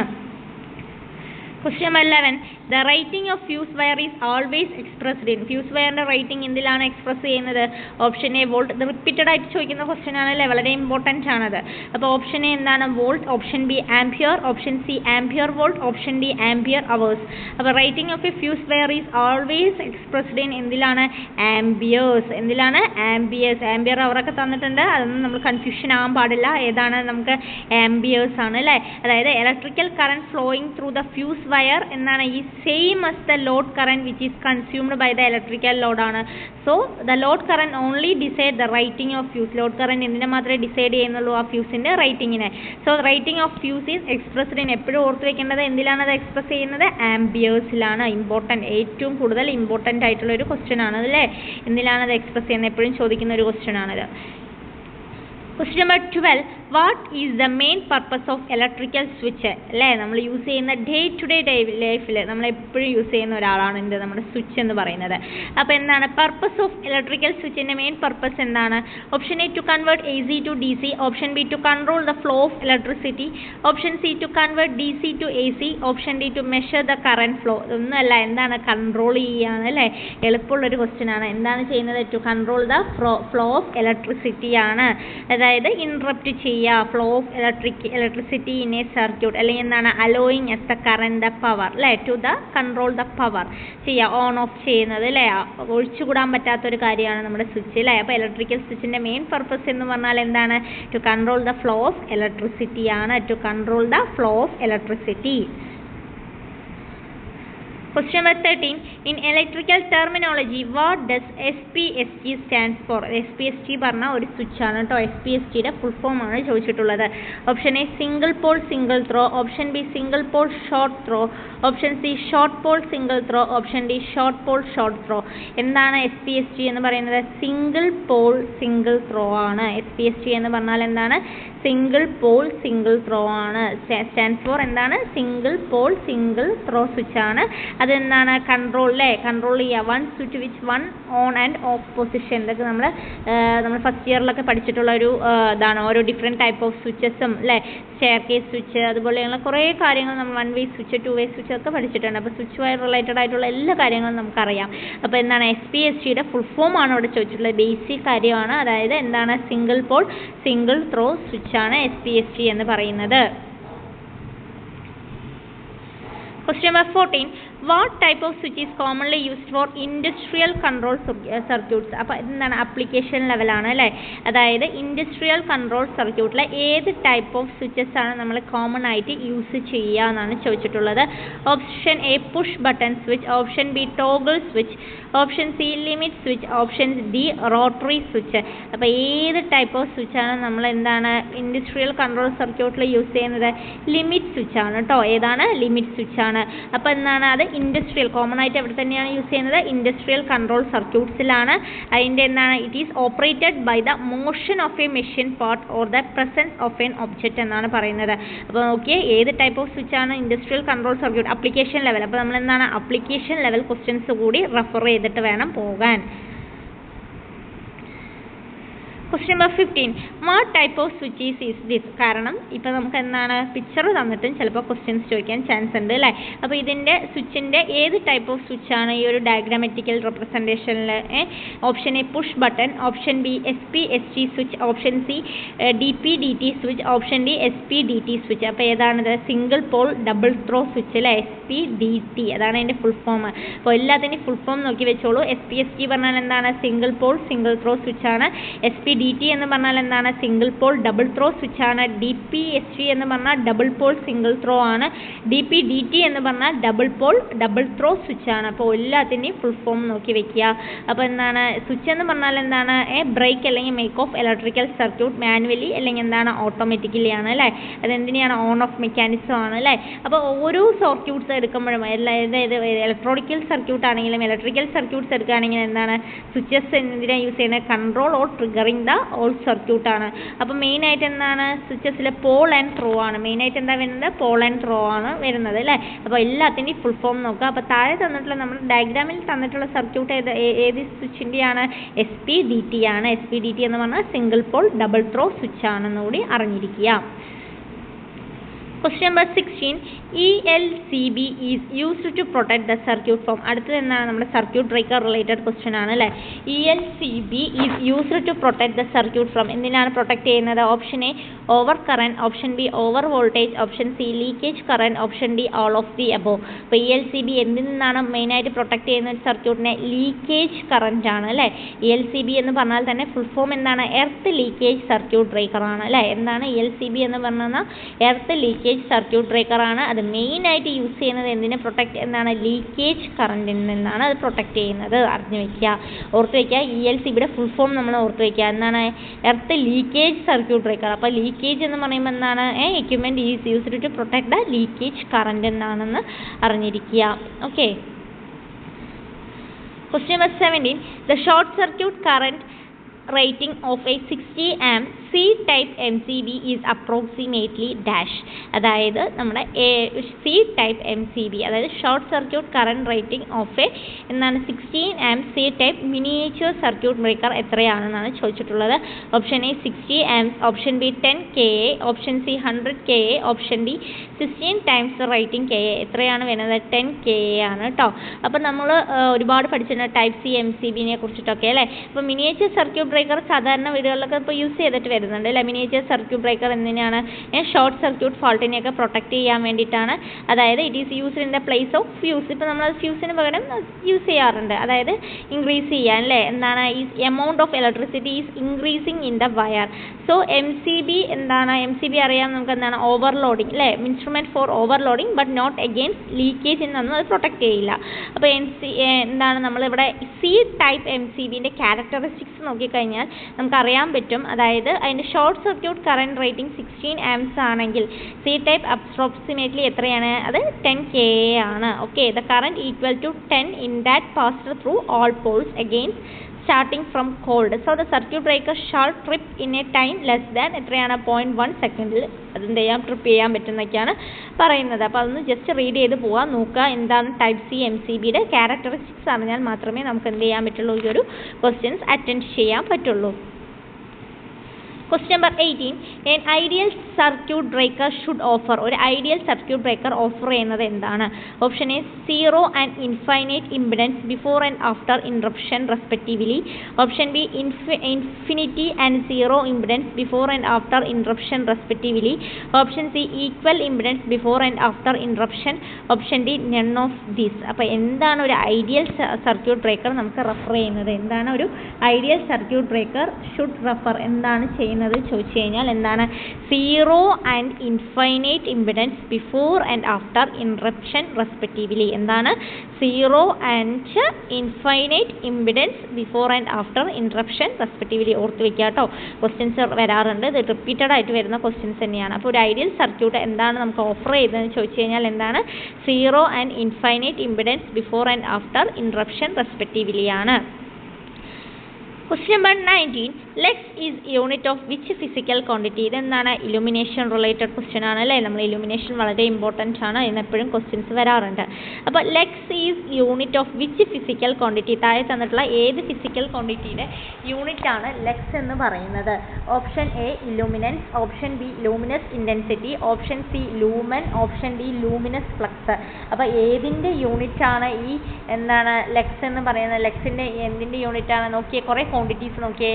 Question number 11. The rating of fuse wire is always expressed in. Fuse wire rating എന്തിലാണ് എക്സ്പ്രസ് ചെയ്യുന്നത്? Option A volt. ഇത് റിപ്പീറ്റഡ് ആയിട്ട് ചോദിക്കുന്ന ക്വസ്റ്റ്യൻ ആണല്ലേ, വളരെ ഇമ്പോർട്ടൻ്റ് ആണത്. അപ്പോൾ ഓപ്ഷൻ എ എന്താണ്? Volt. Option B ampere. Option C ampere volt. Option D ampere hours. അപ്പോൾ rating of a fuse wire is always expressed in എന്തിലാണ്? ആംബിയേഴ്സ്. എന്തിലാണ്? ആംബിയേഴ്സ്. ആംപിയർ അവരൊക്കെ തന്നിട്ടുണ്ട്, അതൊന്നും നമ്മൾ കൺഫ്യൂഷൻ ആകാൻ പാടില്ല. ഏതാണ്? നമുക്ക് ആംബിയേഴ്സ് ആണ് അല്ലേ. അതായത് electrical current flowing through the fuse wire എന്താണ്? ഈ same as the load current which is consumed by the electrical load ആണ്. So the load current only decide the rating of fuse. load current എന്തിനെ മാത്രമേ decide ചെയ്യുന്നുള്ളൂ? ആ ഫ്യൂസിൻ്റെ റേറ്റിങ്ങിനെ. So rating of fuse is expressed in. എപ്പോഴും ഓർത്ത് വെക്കേണ്ടത് എന്തിലാണ് അത് എക്സ്പ്രസ് ചെയ്യുന്നത്? ആംബിയേഴ്സിലാണ്. ഇമ്പോർട്ടൻറ്റ്, ഏറ്റവും കൂടുതൽ ഇമ്പോർട്ടൻ്റ് ആയിട്ടുള്ള ഒരു ക്വസ്റ്റ്യൻ ആണ് അല്ലേ. എന്തിലാണ് അത് എക്സ്പ്രസ് ചെയ്യുന്നത്? എപ്പോഴും ചോദിക്കുന്ന ഒരു ക്വസ്റ്റ്യൻ ആണത്. Question number 12. What is the main purpose of electrical switch? അല്ലേ, നമ്മൾ യൂസ് ചെയ്യുന്ന ഡേ ടു ഡേ ലൈഫിൽ നമ്മൾ എപ്പോഴും യൂസ് ചെയ്യുന്ന ഒരാളാണ് എന്ത്? നമ്മുടെ സ്വിച്ച് എന്ന് പറയുന്നത്. അപ്പോൾ എന്താണ് പർപ്പസ് ഓഫ് ഇലക്ട്രിക്കൽ സ്വിച്ചിൻ്റെ മെയിൻ പർപ്പസ് എന്താണ്? Option A to convert A C to D C. Option B to control the flow of electricity. Option C to convert D C to A C. Option D to measure the current flow. ഇതൊന്നുമല്ല, എന്താണ്? Control ചെയ്യുകയാണ് അല്ലേ. എളുപ്പമുള്ളൊരു question ആണ്. എന്താണ് ചെയ്യുന്നത്? To control the flow of electricity ആണ്. അതായത് interrupt ചെയ്യുക flow of electricity in a circuit, അല്ലെങ്കിൽ എന്താണ്? Allowing as the current the power അല്ലേ, to the control the power ചെയ്യുക, ഓൺ ഓഫ് ചെയ്യുന്നത് അല്ലേ. ഒഴിച്ചുകൂടാൻ പറ്റാത്തൊരു കാര്യമാണ് നമ്മുടെ സ്വിച്ച് അല്ലേ. അപ്പോൾ ഇലക്ട്രിക്കൽ സ്വിച്ചിൻ്റെ മെയിൻ പർപ്പസ് എന്ന് പറഞ്ഞാൽ എന്താണ്? To control the flow of electricity ആണ്. To control the flow of electricity. Question number 13. In electrical terminology, what does SPST stands for? SPST പറഞ്ഞ ഒരു സ്വിച്ച് ആണ് കേട്ടോ. SPSTയുടെ ഫുൾ ഫോം ആണ് ചോദിച്ചിട്ടുള്ളത്. Option A single pole single throw. Option B single pole short throw. Option C short pole single throw. Option D short pole short throw. എന്താണ് SPST എന്ന് പറയുന്നത്? Single pole single throw ആണ്. SPST എന്ന് പറഞ്ഞാൽ എന്താണ്? Single pole single throw ആണ്. Stands for എന്താണ്? Single pole single throw switch ആണ്. അതെന്താണ്? കൺട്രോൾ അല്ലേ, കൺട്രോൾ ചെയ്യുക. One switch which one on and off position. ഇതൊക്കെ നമ്മൾ ഫസ്റ്റ് ഇയറിലൊക്കെ പഠിച്ചിട്ടുള്ള ഒരു ഇതാണ്. ഓരോ ഡിഫറെൻറ്റ് ടൈപ്പ് ഓഫ് സ്വിച്ചസും അല്ലേ, സ്റ്റെയർ കേസ് സ്വിച്ച്, അതുപോലെയുള്ള കുറേ കാര്യങ്ങൾ നമ്മൾ one way switch, to way switch ഒക്കെ പഠിച്ചിട്ടുണ്ട്. അപ്പോൾ സ്വിച്ച് വയർ റിലേറ്റഡ് ആയിട്ടുള്ള എല്ലാ കാര്യങ്ങളും നമുക്കറിയാം. അപ്പോൾ എന്താണ്? SPSTയുടെ ഫുൾ ഫോം ആണ് ഇവിടെ ചോദിച്ചിട്ടുള്ളത്. ബേസിക് കാര്യമാണ്. അതായത് എന്താണ്? Single pole single throw switch ആണ് SPST എന്ന് പറയുന്നത്. Question number 14. What type of switch is commonly used for industrial control circuits? അപ്പോൾ എന്താണ്? ആപ്ലിക്കേഷൻ ലെവലാണ് അല്ലേ. അതായത് ഇൻഡസ്ട്രിയൽ കൺട്രോൾ സർക്യൂട്ടിലെ ഏത് ടൈപ്പ് ഓഫ് സ്വിച്ചസ് ആണ് നമ്മൾ കോമൺ ആയിട്ട് യൂസ് ചെയ്യുക എന്നാണ് ചോദിച്ചിട്ടുള്ളത്. Option A push button switch. Option B toggle switch. Option C limit switch. Option D rotary switch. അപ്പോൾ ഏത് ടൈപ്പ് ഓഫ് സ്വിച്ചാണ് നമ്മൾ എന്താണ് ഇൻഡസ്ട്രിയൽ കൺട്രോൾ സർക്യൂട്ടിൽ യൂസ് ചെയ്യുന്നത്? ലിമിറ്റ് സ്വിച്ച് ആണ് കേട്ടോ. ഏതാണ്? ലിമിറ്റ് സ്വിച്ച് ആണ്. അപ്പോൾ എന്താണ്? അത് ഇൻഡസ്ട്രിയൽ കോമൺ ആയിട്ട് എവിടെ തന്നെയാണ് യൂസ് ചെയ്യുന്നത്? ഇൻഡസ്ട്രിയൽ കൺട്രോൾ സർക്യൂട്ട്സിലാണ്. അതിൻ്റെ എന്താണ്? It is operated by the motion of a machine part or the presence of an object എന്നാണ് പറയുന്നത്. അപ്പോൾ നോക്കിയേ, ഏത് ടൈപ്പ് ഓഫ് സ്വിച്ച് ആണ്? Industrial control circuit application level. അപ്പോൾ നമ്മൾ എന്താണ്? ആപ്ലിക്കേഷൻ ലെവൽ ക്വസ്റ്റ്യൻസ് കൂടി റെഫർ ചെയ്തിട്ട് വേണം പോകാൻ. Question number 15. What type of switches is this? കാരണം ഇപ്പോൾ നമുക്ക് എന്താണ് പിക്ചർ തന്നിട്ടും ചിലപ്പോൾ ക്വസ്റ്റ്യൻസ് ചോദിക്കാൻ ചാൻസ് ഉണ്ട് അല്ലേ. അപ്പോൾ ഇതിൻ്റെ സ്വിച്ചിൻ്റെ ഏത് ടൈപ്പ് ഓഫ് സ്വിച്ചാണ് ഈ ഒരു ഡയഗ്രാമാറ്റിക്കൽ റെപ്രസെൻറ്റേഷനിൽ? Option A push button. Option B SPST switch. Option C DP/DT switch. Option D SP/DT switch. അപ്പോൾ ഏതാണിത്? Single pole double throw switch അല്ലേ, SP/DT. അതാണ് അതിൻ്റെ ഫുൾ ഫോം. അപ്പോൾ എല്ലാത്തിൻ്റെയും ഫുൾ ഫോം നോക്കി വെച്ചോളൂ. SPST പറഞ്ഞാൽ എന്താണ്? സിംഗിൾ പോൾ സിംഗിൾ ത്രോ സ്വിച്ചാണ്. SP/DT എന്ന് പറഞ്ഞാൽ എന്താണ്? Single pole double throw switch ആണ്. DP/ST എന്ന് പറഞ്ഞാൽ ഡബിൾ പോൾ സിംഗിൾ ത്രോ ആണ്. DP/DT എന്ന് പറഞ്ഞാൽ double Paul double throw switch ആണ്. അപ്പോൾ എല്ലാത്തിൻ്റെയും ഫുൾ ഫോം നോക്കി വെക്കുക. അപ്പോൾ എന്താണ് സ്വിച്ച് എന്ന് പറഞ്ഞാൽ എന്താണ്? ബ്രേക്ക് അല്ലെങ്കിൽ make of electrical circuit manually അല്ലെങ്കിൽ എന്താണ് ഓട്ടോമാറ്റിക്കലി ആണ് അല്ലേ. അതെന്തിനാണ്? ഓൺ ഓഫ് മെക്കാനിസം ആണ് അല്ലേ. അപ്പോൾ ഓരോ സർക്യൂട്ട്സ് എടുക്കുമ്പോഴും അതായത് ഇലക്ട്രോണിക്കൽ സർക്യൂട്ട് ആണെങ്കിലും ഇലക്ട്രിക്കൽ സർക്യൂട്ട്സ് എടുക്കുകയാണെങ്കിൽ എന്താണ് സ്വിച്ചസ് എന്തിനാണ് യൂസ് ചെയ്യുന്നത്? Control or triggering the all circuit ആണ്. അപ്പോൾ മെയിനായിട്ട് എന്താണ് സ്വിച്ചസിൽ പോൾ ആൻഡ് ത്രോ ആണ്. മെയിനായിട്ട് എന്താ വരുന്നത്? പോൾ ആൻഡ് ത്രോ ആണ് വരുന്നത് അല്ലേ. അപ്പോൾ എല്ലാത്തിൻ്റെയും ഫുൾ ഫോം നോക്കുക. അപ്പോൾ താഴെ തന്നിട്ടുള്ള നമ്മുടെ ഡയഗ്രാമിൽ തന്നിട്ടുള്ള സർക്യൂട്ട് ഏത് സ്വിച്ചിൻ്റെയാണ്? SP/DT ആണ്. SP/DT എന്ന് പറഞ്ഞാൽ single pole double throw switch ആണെന്ന് കൂടി അറിഞ്ഞിരിക്കുക. Question number 16. question, ELCB is used to protect the circuit from. അടുത്തത് എന്താണ്? നമ്മുടെ സർക്യൂട്ട് ബ്രേക്കർ റിലേറ്റഡ് ക്വസ്റ്റ്യൻ ആണ് അല്ലേ. ELCB is used to protect the circuit from. എന്തിനാണ് പ്രൊട്ടക്ട് ചെയ്യുന്നത്? Option A over current, option be over voltage, option C leakage current, option D all of the above. അപ്പോൾ ELCB എന്തിൽ നിന്നാണ് മെയിനായിട്ട് protect ചെയ്യുന്ന ഒരു സർക്യൂട്ടിനെ? ലീക്കേജ് കറന്റ് ആണ് അല്ലേ. ELCB എന്ന് പറഞ്ഞാൽ തന്നെ ഫുൾ ഫോം എന്താണ്? എർത്ത് ലീക്കേജ് സർക്യൂട്ട് ബ്രേക്കർ ആണ് അല്ലേ. എന്താണ് ELCB എന്ന് പറഞ്ഞാൽ? എർത്ത് ലീക്കേജ് സർക്യൂട്ട് ബ്രേക്കർ ആണ്. അത് മെയിനായിട്ട് യൂസ് ചെയ്യുന്നത് എന്തിനെ പ്രൊട്ടക്ട്? എന്താണ്? ലീക്കേജ് കറന്റിൽ നിന്നാണ് അത് പ്രൊട്ടക്ട് ചെയ്യുന്നത്. അറിഞ്ഞു വയ്ക്കുക, ഓർത്ത് വയ്ക്കുക. ELCBയുടെ ഫുൾ ഫോം നമ്മൾ ഓർത്ത് വയ്ക്കുക. എന്താണ്? Earth leakage circuit breaker. അപ്പോൾ ലീക്കേജ് എന്ന് പറയുമ്പോൾ എന്താണ്? Equipment is used to protect the leakage current എന്നാണെന്ന് അറിഞ്ഞിരിക്കുക. Okay. Question number 17. The short circuit current rating of a 60 amp C-type MCB is approximately dash. അതായത് നമ്മുടെ C-type MCB, അതായത് short circuit current rating of a എന്താണ് 16 amp C-type miniature circuit breaker എത്രയാണെന്നാണ് ചോദിച്ചിട്ടുള്ളത്. Option A 60 amps, option B 10 kA, option C 100 kA, option D 16 times rating kA. എത്രയാണ് വരുന്നത്? 10 kA ആണ് കേട്ടോ. അപ്പോൾ നമ്മൾ ഒരുപാട് പഠിച്ചിട്ടുണ്ട് ടൈപ്പ് സി MCBനെ കുറിച്ചിട്ടൊക്കെ അല്ലേ. അപ്പോൾ മിനിയേച്ചർ സർക്യൂട്ട് ബ്രേക്കർ സാധാരണ വീടുകളിലൊക്കെ ഇപ്പോൾ യൂസ് ചെയ്തിട്ട് വരുന്നുണ്ട് അല്ലേ. മിനിയേച്ചർ സർക്യൂട്ട് ബ്രേക്കർ എന്തിനാണ്? ഷോർട്ട് സർക്യൂട്ട് ഫോൾട്ടിനെയൊക്കെ പ്രൊട്ടക്ട് ചെയ്യാൻ വേണ്ടിയിട്ടാണ്. അതായത് it is used in the place of fuse. ഇപ്പോൾ നമ്മൾ ഫ്യൂസിന് പകരം യൂസ് ചെയ്യാറുണ്ട്. അതായത് ഇൻക്രീസ് ചെയ്യാൻ അല്ലേ. എന്താണ്? ഈ amount of electricity is increasing in the wire. So MCB എന്താണ്? MCB അറിയാം നമുക്ക് എന്താണ്? ഓവർലോഡിങ് അല്ലേ. Instrument for overloading but not against leakage എന്നൊന്നും അത് പ്രൊട്ടക്ട് ചെയ്യില്ല. അപ്പോൾ എന്താണ് നമ്മളിവിടെ C-type MCBൻ്റെ ക്യാരക്ടറിസ്റ്റിക്സ് നോക്കിക്കഴിഞ്ഞാൽ നമുക്കറിയാൻ പറ്റും. അതായത് അതിൻ്റെ short circuit current rating 16 amps ആണെങ്കിൽ C-type അപ്രോക്സിമേറ്റ്ലി എത്രയാണ്? അത് 10 kA ആണ്. Okay. The current equal to 10 in that passed through all poles against starting from cold. So the circuit breaker shall trip in a time less than എത്രയാണ്? 0.1 സെക്കൻഡിൽ അതെന്ത് ചെയ്യാം? Trip ചെയ്യാൻ പറ്റുന്നൊക്കെയാണ് പറയുന്നത്. അപ്പോൾ അതൊന്ന് ജസ്റ്റ് റീഡ് ചെയ്ത് പോകാൻ നോക്കുക. എന്താണ് ടൈപ്പ് സി MCBയുടെ ക്യാരക്ടറിസ്റ്റിക്സ് അറിഞ്ഞാൽ മാത്രമേ നമുക്ക് എന്ത് ചെയ്യാൻ പറ്റുള്ളൂ? ഈ ഒരു ക്വസ്റ്റ്യൻസ് അറ്റൻഡ് ചെയ്യാൻ പറ്റുള്ളൂ. Question number 18. An ideal circuit breaker should offer. ഒരു ഐഡിയൽ സർക്യൂട്ട് ബ്രേക്കർ ഓഫർ ചെയ്യുന്നത് എന്താണ്? Option A 0 and infinite impedance before and after interruption respectively. Option B infinity and 0 impedance before and after interruption respectively. Option C equal impedance before and after interruption. Option D none of these. അപ്പോൾ എന്താണ് ഒരു ideal circuit breaker നമുക്ക് refer ചെയ്യുന്നത്? എന്താണ് ഒരു ideal circuit breaker should refer? എന്താണ് ചെയ്യുന്നത് ചോദിച്ചു കഴിഞ്ഞാൽ എന്താണ്? 0 and infinite impedance before and after interruption respectively. എന്താണ്? 0 and infinite impedance before and after interruption respectively. ഓർത്ത് വെക്കുക കേട്ടോ. ക്വസ്റ്റ്യൻസ് വരാറുണ്ട്. ഇത് റിപ്പീറ്റഡ് ആയിട്ട് വരുന്ന ക്വസ്റ്റ്യൻസ് തന്നെയാണ്. അപ്പോൾ ഒരു ഐഡിയൽ സർക്യൂട്ട് എന്താണ് നമുക്ക് ഓഫർ ചെയ്തതെന്ന് ചോദിച്ചു കഴിഞ്ഞാൽ എന്താണ്? 0 and infinite impedance before and after interruption respectively ആണ്. Question number 19. Lux is unit of which physical quantity? ഇതെന്താണ്? ഇലുമിനേഷൻ റിലേറ്റഡ് ക്വസ്റ്റ്യൻ ആണ് അല്ലേ. നമ്മൾ ഇലുമിനേഷൻ വളരെ ഇമ്പോർട്ടൻ്റ് ആണ്. എന്നെപ്പോഴും ക്വസ്റ്റ്യൻസ് വരാറുണ്ട്. അപ്പോൾ lux is unit of which physical quantity? താഴെ തന്നിട്ടുള്ള ഏത് ഫിസിക്കൽ ക്വാണ്ടിറ്റിയുടെ യൂണിറ്റ് ആണ് ലക്സ് എന്ന് പറയുന്നത്? Option A illuminance, option B luminous intensity, option C lumen, option D luminous flux. അപ്പോൾ ഏതിൻ്റെ യൂണിറ്റ് ആണ് ഈ എന്താണ് ലക്സ് എന്ന് പറയുന്നത്? ലക്സിൻ്റെ എന്തിൻ്റെ യൂണിറ്റ് ആണ്? നോക്കിയേ, കുറേ ക്വാണ്ടിറ്റീസ് നോക്കിയേ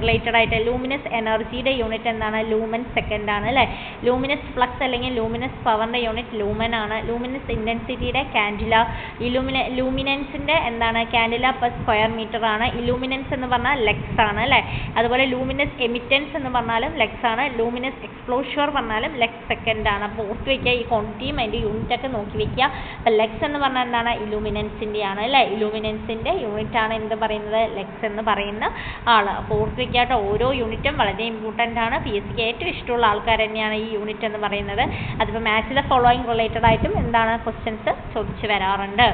റിലേറ്റഡ് ആയിട്ട്. ലൂമിനസ് എനർജിയുടെ യൂണിറ്റ് എന്താണ്? ലൂമൻ സെക്കൻഡ് ആണ് അല്ലേ. ലൂമിനസ് ഫ്ലക്സ് അല്ലെങ്കിൽ ലൂമിനസ് പവറിൻ്റെ യൂണിറ്റ് ലൂമൻ ആണ്. ലൂമിനസ് ഇൻറ്റൻസിറ്റിയുടെ കാൻഡില. ലൂമിനൻസിൻ്റെ എന്താണ്? കാൻഡില പെർ സ്ക്വയർ മീറ്റർ ആണ്. ഇലൂമിനൻസ് എന്ന് പറഞ്ഞാൽ ലക്സ് ആണ് അല്ലേ. അതുപോലെ ലൂമിനസ് എമിറ്റൻസ് എന്ന് പറഞ്ഞാലും ലക്സ് ആണ്. ലൂമിനസ് എക്സ്പ്ലോഷർ പറഞ്ഞാലും ലക്സ് സെക്കൻഡ് ആണ്. അപ്പോൾ ഓർത്ത് വയ്ക്കുക, ഈ ക്വാണ്ടിറ്റിയും അതിൻ്റെ യൂണിറ്റൊക്കെ നോക്കി വയ്ക്കുക. അപ്പോൾ ലക്സ് എന്ന് പറഞ്ഞാൽ എന്താണ്? ഇലൂമിനൻസിൻ്റെ ആണ് അല്ലേ. ഇലൂമിനൻസിൻ്റെ യൂണിറ്റ് ആണ് എന്ത് പറയുന്നത്? ലക്സ് എന്ന് പറയുന്ന ആൾ. അപ്പോൾ ഓർത്ത് വയ്ക്കുക കേട്ടോ, ഓരോ യൂണിറ്റും വളരെ ഇമ്പോർട്ടൻ്റ് ആണ്. PSCക്ക് ഏറ്റവും ഇഷ്ടമുള്ള ആൾക്കാർ തന്നെയാണ് ഈ യൂണിറ്റ് എന്ന് പറയുന്നത്. അതിപ്പോൾ മാച്ച് ദ ഫോളോയിങ് റിലേറ്റഡ് ആയിട്ടും എന്താണ് ക്വസ്റ്റ്യൻസ് ചോദിച്ചു വരാറുണ്ട്.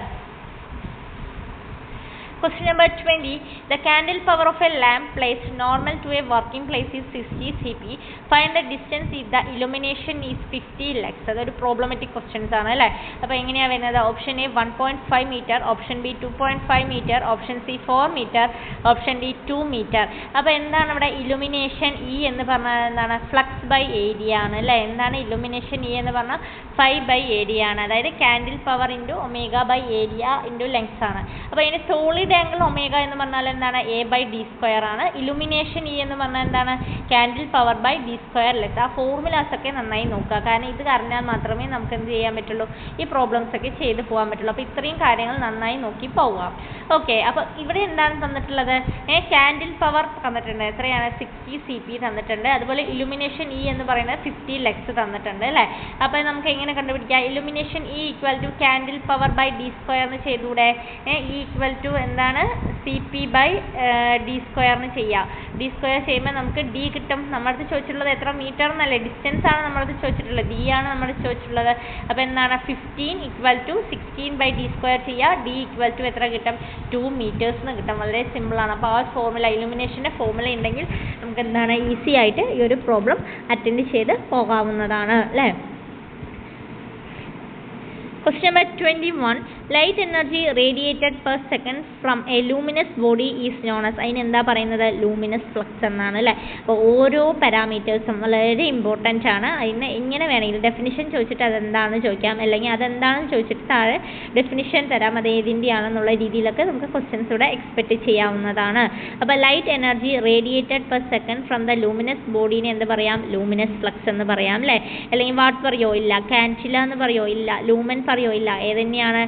Question number 20. The candle power of a lamp placed normal to a working place is 60 cp. Find the distance if the illumination is 50 lux. അതൊരു പ്രോബ്ലമാറ്റിക് ക്വസ്റ്റ്യൻസ് ആണ് അല്ലേ. അപ്പോൾ എങ്ങനെയാണ് വരുന്നത്? Option A 1.5 metre, option B 2.5 metre, option C 4 metre, option D 2 metre. അപ്പോൾ എന്താണ് ഇവിടെ illumination E എന്ന് പറഞ്ഞാൽ എന്താണ്? ഫ്ലക്സ് ബൈ ഏരിയ ആണ് അല്ലേ. എന്താണ് ഇലുമിനേഷൻ ഇ എന്ന് പറഞ്ഞാൽ 5/AD ആണ്. അതായത് candle power into omega by area into length ആണ്. അപ്പോൾ ഇതിന് സോളിഡ് ആംഗിൾ ഒമേഗ എന്ന് പറഞ്ഞാൽ എന്താണ്? A/d² ആണ്. ഇലുമിനേഷൻ ഇ എന്ന് പറഞ്ഞാൽ എന്താണ്? Candle power by d² length. ആ ഫോർമുലാസ് ഒക്കെ നന്നായി നോക്കുക. കാരണം ഇത് അറിഞ്ഞാൽ മാത്രമേ നമുക്ക് എന്ത് ചെയ്യാൻ പറ്റുള്ളൂ, ഈ പ്രോബ്ലംസ് ഒക്കെ ചെയ്ത് പോകാൻ പറ്റുള്ളൂ. അപ്പോൾ ഇത്രയും കാര്യങ്ങൾ നന്നായി നോക്കി പോകാം. ഓക്കെ, അപ്പോൾ ഇവിടെ എന്താണ് തന്നിട്ടുള്ളത്? കാൻഡിൽ പവർ തന്നിട്ടുണ്ട്. എത്രയാണ്? 60 cp തന്നിട്ടുണ്ട്. അതുപോലെ ഇലുമിനേഷൻ ഇ എന്ന് പറയുന്നത് 50 ലക്സ് തന്നിട്ടുണ്ട് അല്ലേ. അപ്പോൾ നമുക്ക് എങ്ങനെ കണ്ടുപിടിക്കാം? Illumination E equal to candle power by d² എന്ന് ചെയ്തുകൂടെ? ഇ ഈക്വൽ ടു എന്താണ്? CP ബൈ d² എന്ന് ചെയ്യാം. d² ചെയ്യുമ്പോൾ നമുക്ക് d കിട്ടും. നമ്മളടുത്ത് ചോദിച്ചിട്ടുള്ളത് എത്ര മീറ്റർ എന്നല്ലേ, ഡിസ്റ്റൻസ് ആണ് നമ്മളടുത്ത് ചോദിച്ചിട്ടുള്ളത്, d ആണ് നമ്മൾ ചോദിച്ചിട്ടുള്ളത്. അപ്പോൾ എന്താണ്? 15 ഈക്വൽ ടു 16/d² ചെയ്യുക. d ഈക്വൽ ടു എത്ര കിട്ടും? 2 meters എന്ന് കിട്ടും. വളരെ സിമ്പിളാണ്. അപ്പോൾ ആ ഫോർമുല, ഇലുമിനേഷൻ്റെ ഫോർമുല ഉണ്ടെങ്കിൽ നമുക്ക് എന്താണ് ഈസി ആയിട്ട് ഈ ഒരു പ്രോബ്ലം അറ്റൻഡ് ചെയ്ത് പോകാവുന്നതാണ് അല്ലേ. Question number 21. Light energy radiated per second from a luminous body is known as. അതിന് എന്താ പറയുന്നത്? ലൂമിനസ് ഫ്ലക്സ് എന്നാണ് അല്ലേ. അപ്പോൾ ഓരോ പാരാമീറ്റേഴ്സും വളരെ ഇമ്പോർട്ടൻ്റ് ആണ്. അതിന് എങ്ങനെ വേണമെങ്കിലും ഡെഫിനിഷൻ ചോദിച്ചിട്ട് അതെന്താണെന്ന് ചോദിക്കാം, അല്ലെങ്കിൽ അതെന്താണെന്ന് ചോദിച്ചിട്ട് താഴെ ഡെഫിനിഷൻ തരാം, അത് ഏതിൻ്റെയാണെന്നുള്ള രീതിയിലൊക്കെ നമുക്ക് ക്വസ്റ്റ്യൻസ് ഇവിടെ എക്സ്പെക്റ്റ് ചെയ്യാവുന്നതാണ്. അപ്പോൾ light energy radiated per second from the luminous ബോഡീനെ എന്ത് പറയാം? ലൂമിനസ് ഫ്ലക്സ് എന്ന് പറയാം അല്ലേ. അല്ലെങ്കിൽ വാട്ട് പറയോ? ഇല്ല. കാൻറ്റില എന്ന് പറയോ? ഇല്ല. ലൂമൻ പറയോ? ഇല്ല. ഏതന്നെയാണ്?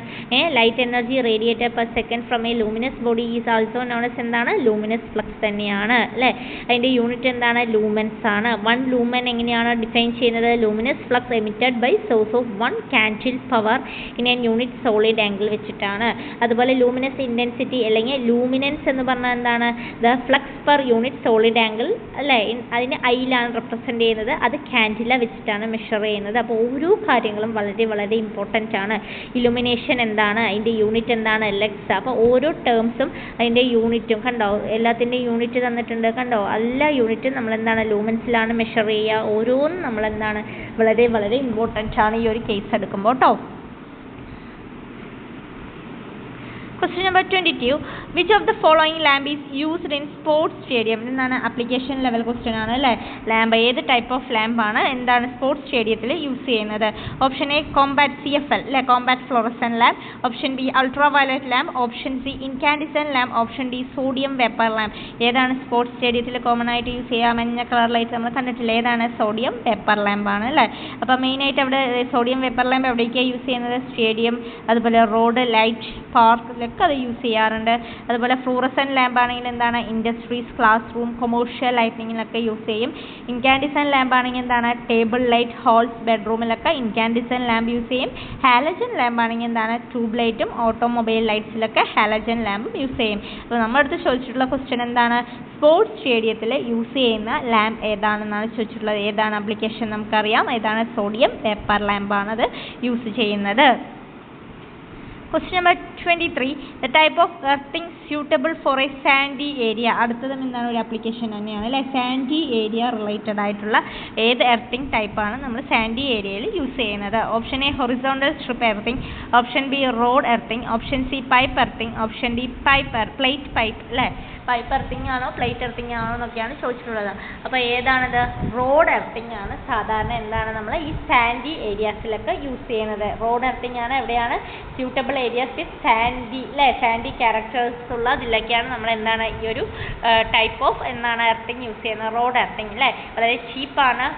Light energy radiated per second from a luminous body is also known as എന്താണ്? ലൂമിനസ് ഫ്ലക്സ് തന്നെയാണ് അല്ലേ. അതിൻ്റെ യൂണിറ്റ് എന്താണ്? ലൂമൻസ് ആണ്. 1 ലൂമൻ എങ്ങനെയാണ് ഡിഫൈൻ ചെയ്യുന്നത്? Luminous flux emitted by source of 1 candle power in a unit solid angle വെച്ചിട്ടാണ്. അതുപോലെ ലൂമിനസ് ഇൻറ്റൻസിറ്റി അല്ലെങ്കിൽ ലൂമിനൻസ് എന്ന് പറഞ്ഞാൽ എന്താണ്? The flux per unit solid angle അല്ലേ. അതിന് ഐയിലാണ് റെപ്രസെൻ്റ് ചെയ്യുന്നത്. അത് കാൻഡില വെച്ചിട്ടാണ് മെഷർ ചെയ്യുന്നത്. അപ്പോൾ ഓരോ കാര്യങ്ങളും വളരെ വളരെ ഇമ്പോർട്ടൻ്റ് ആണ്. ഇലുമിനേഷൻ എന്താണ്? അതിൻ്റെ യൂണിറ്റ് എന്താണ്? ലക്സ്. അപ്പോൾ ഓരോ ടേംസും അതിൻ്റെ യൂണിറ്റും കണ്ടോ, എല്ലാത്തിൻ്റെ യൂണിറ്റ് തന്നിട്ടുണ്ട് കണ്ടോ. എല്ലാ യൂണിറ്റും നമ്മളെന്താണ്? ലൂമൻസിലാണ് മെഷർ ചെയ്യുക. ഓരോന്നും നമ്മളെന്താണ് വളരെ വളരെ ഇമ്പോർട്ടൻ്റ് ആണ് ഈ ഒരു കേസ് എടുക്കുമ്പോൾ കേട്ടോ. Question number 22. Which of the following lamp is used in sports stadium? എന്താണ്? ആപ്ലിക്കേഷൻ ലെവൽ ക്വസ്റ്റ്യൻ ആണ് അല്ലേ. ലാമ്പ് ഏത് ടൈപ്പ് ഓഫ് ലാമ്പ് ആണ് എന്താണ് സ്പോർട്സ് സ്റ്റേഡിയത്തിൽ യൂസ് ചെയ്യുന്നത്? ഓപ്ഷൻ എ കോമ്പാറ്റ് CFL അല്ലേ, compact fluorescent lamp. Option B ultraviolet lamp. Option C incandescent lamp. Option D sodium vapour lamp. ഏതാണ് സ്പോർട്സ് സ്റ്റേഡിയത്തിൽ കോമൺ ആയിട്ട് യൂസ് ചെയ്യുക? മഞ്ഞ കളറിലായിട്ട് നമ്മൾ കണ്ടിട്ടില്ല. ഏതാണ്? സോഡിയം വേപ്പർ ലാമ്പ് ആണ് അല്ലേ. അപ്പോൾ മെയിനായിട്ട് അവിടെ സോഡിയം വേപ്പർ ലാമ്പ് എവിടേക്കാണ് യൂസ് ചെയ്യുന്നത്? സ്റ്റേഡിയം, അതുപോലെ റോഡ്, ലൈറ്റ്, പാർക്ക് ഒക്കെ അത് യൂസ് ചെയ്യാറുണ്ട്. അതുപോലെ ഫ്ലൂറസൻ ലാമ്പ് ആണെങ്കിൽ എന്താണ്? ഇൻഡസ്ട്രീസ്, ക്ലാസ് റൂം, കൊമേഴ്ഷ്യൽ ലൈറ്റിങ്ങിലൊക്കെ യൂസ് ചെയ്യും. ഇൻകാൻഡിസൻ ലാമ്പ് ആണെങ്കിൽ എന്താണ്? ടേബിൾ ലൈറ്റ്, ഹാൾസ്, ബെഡ്റൂമിലൊക്കെ ഇൻകാൻഡിസൻ ലാമ്പ് യൂസ് ചെയ്യും. ഹാലജൻ ലാമ്പ് ആണെങ്കിൽ എന്താണ്? ട്യൂബ് ലൈറ്റും ഓട്ടോമൊബൈൽ ലൈറ്റ്സിലൊക്കെ ഹാലജൻ ലാമ്പും യൂസ് ചെയ്യും. അപ്പോൾ നമ്മുടെ അടുത്ത് ചോദിച്ചിട്ടുള്ള ക്വസ്റ്റ്യൻ എന്താണ്? സ്പോർട്സ് സ്റ്റേഡിയത്തിൽ യൂസ് ചെയ്യുന്ന ലാമ്പ് ഏതാണെന്നാണ് ചോദിച്ചിട്ടുള്ളത്. ഏതാണ് ആപ്ലിക്കേഷൻ? നമുക്കറിയാം. ഏതാണ്? സോഡിയം വേപ്പർ ലാമ്പാണത് യൂസ് ചെയ്യുന്നത്. Question number 23. The type of earthing suitable for a sandy area. അടുത്തതും എന്താണ്? ഒരു ആപ്ലിക്കേഷൻ തന്നെയാണ് അല്ലേ. സാൻഡി ഏരിയ റിലേറ്റഡ് ആയിട്ടുള്ള ഏത് എർത്തിങ് ടൈപ്പാണ് നമ്മൾ സാൻഡി ഏരിയയിൽ യൂസ് ചെയ്യുന്നത്? Option A horizontal strip earthing. Option B road earthing. Option C pipe earthing. Option D plate pipe അല്ലേ. പൈപ്പ് എർത്തിങ് ആണോ പ്ലേറ്റ് എർത്തിങ് ആണോ എന്നൊക്കെയാണ് ചോദിച്ചിട്ടുള്ളത്. അപ്പോൾ ഏതാണത്? റോഡ് എർത്തിങ് ആണ് സാധാരണ എന്താണ് നമ്മൾ ഈ സാൻഡി ഏരിയാസിലൊക്കെ യൂസ് ചെയ്യുന്നത്. റോഡ് എർത്തിങ് ആണ്. എവിടെയാണ്? സ്യൂട്ടബിൾ ഏരിയാസ് വിത്ത് സാൻഡി അല്ലേ, സാൻഡി ക്യാരക്ടേഴ്സ് ഉള്ള ഇതിലൊക്കെയാണ് നമ്മൾ എന്താണ് ഈ ഒരു ടൈപ്പ് ഓഫ് എന്താണ് എർത്തിങ് യൂസ് ചെയ്യുന്നത്. റോഡ് എർത്തിങ് അല്ലേ. വളരെ ചീപ്പാണ്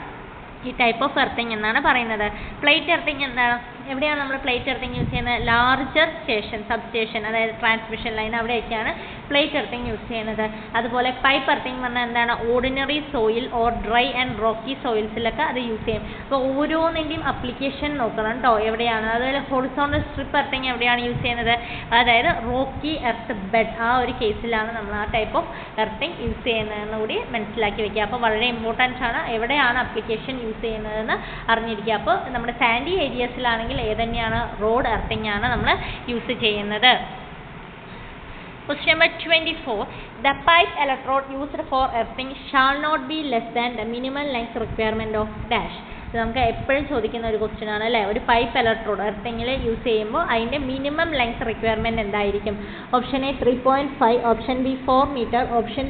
ഈ ടൈപ്പ് ഓഫ് എർത്തിങ് എന്നാണ് പറയുന്നത്. പ്ലേറ്റ് എർത്തിങ് എന്താണ്? എവിടെയാണ് നമ്മൾ പ്ലേറ്റ് എർത്തിങ് യൂസ് ചെയ്യുന്നത്? ലാർജർ സ്റ്റേഷൻ, സബ് സ്റ്റേഷൻ, അതായത് ട്രാൻസ്മിഷൻ ലൈൻ, അവിടെയൊക്കെയാണ് പ്ലേറ്റ് എർത്തിങ് യൂസ് ചെയ്യുന്നത്. അതുപോലെ പൈപ്പ് എർത്തിങ് പറഞ്ഞാൽ എന്താണ്? Ordinary soil or dry and rocky സോയിൽസിലൊക്കെ അത് യൂസ് ചെയ്യും. അപ്പോൾ ഓരോന്നിൻ്റെയും അപ്ലിക്കേഷൻ നോക്കണം കേട്ടോ എവിടെയാണ്. അതുപോലെ ഹൊറിസോണ്ടൽ സ്ട്രിപ്പ് എർത്തിങ് എവിടെയാണ് യൂസ് ചെയ്യുന്നത്? അതായത് റോക്കി എർത്ത് ബെഡ്, ആ ഒരു കേസിലാണ് നമ്മൾ ആ ടൈപ്പ് ഓഫ് എർത്തിങ് യൂസ് ചെയ്യുന്നതെന്ന് കൂടി മനസ്സിലാക്കി വെക്കുക. അപ്പോൾ വളരെ ഇമ്പോർട്ടൻ്റ് ആണ് എവിടെയാണ് അപ്ലിക്കേഷൻ യൂസ് ചെയ്യുന്നതെന്ന് അറിഞ്ഞിരിക്കുക. അപ്പോൾ നമ്മുടെ സാൻഡി ഏരിയാസിലാണെങ്കിൽ ഏതന്നെയാണ്? റോഡ് എർത്തിങ് ആണ് നമ്മൾ യൂസ് ചെയ്യുന്നത്. Question number 24. The pipe electrode used for earthing shall not be less than the minimum length requirement of dash. ഇത് നമുക്ക് എപ്പോഴും ചോദിക്കുന്ന ഒരു ക്വസ്റ്റ്യൻ ആണ് അല്ലേ. ഒരു പൈപ്പ് ഇലക്ട്രോഡ് എർത്തിങ്ങിൽ യൂസ് ചെയ്യുമ്പോൾ അതിൻ്റെ മിനിമം ലെങ്ത് റിക്വയർമെൻറ്റ് എന്തായിരിക്കും? Option A 3.5, option B 4 metre, option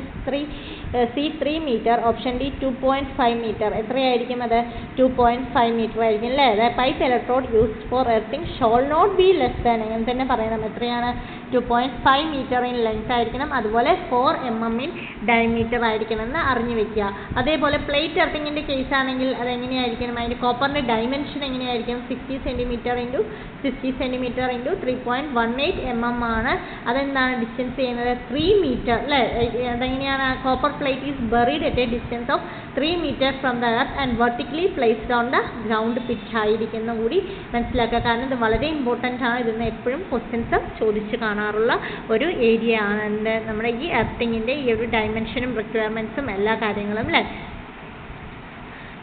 C 3 metre, option D 2.5 metre. എത്രയായിരിക്കും അത്? 2.5 മീറ്റർ ആയിരിക്കും അല്ലേ. അതായത് pipe electrode used for earthing shall not be less than, അങ്ങനെ തന്നെ പറയണം. എത്രയാണ്? 2.5 മീറ്റർ ഇൻ ലെങ്ത് ആയിരിക്കണം. അതുപോലെ 4 mm ഇൻ ഡയമീറ്റർ ആയിരിക്കണം എന്ന് അറിഞ്ഞു വെക്കുക. അതേപോലെ പ്ലേറ്റ് എർത്തിങ്ങിൻ്റെ കേസ് ആണെങ്കിൽ അതെങ്ങനെയായിരിക്കും? അതിൻ്റെ കോപ്പറിൻ്റെ ഡയമെൻഷൻ എങ്ങനെയായിരിക്കും? 60 centimetre into 60 centimetre into 3.18 mm ആണ്. അതെന്താണ് ഡിസ്റ്റൻസ് ചെയ്യുന്നത്? 3 മീറ്റർ അല്ലേ. അതെങ്ങനെയാണ്? Copper plate is buried at a distance of 3 metre from the earth and vertically placed on the ground pitch ആയിരിക്കുന്ന കൂടി മനസ്സിലാക്കുക. കാരണം ഇത് വളരെ ഇമ്പോർട്ടൻ്റ് ആണ്. ഇതിന്ന് എപ്പോഴും ക്വസ്റ്റ്യൻസ് ചോദിച്ച് കാണാറുള്ള ഒരു ഏരിയ ആണ് നമ്മുടെ ഈ എർത്തിങ്ങിൻ്റെ ഈ ഒരു ഡയമെൻഷനും റിക്വയർമെൻറ്റ്സും എല്ലാ കാര്യങ്ങളും അല്ലേ.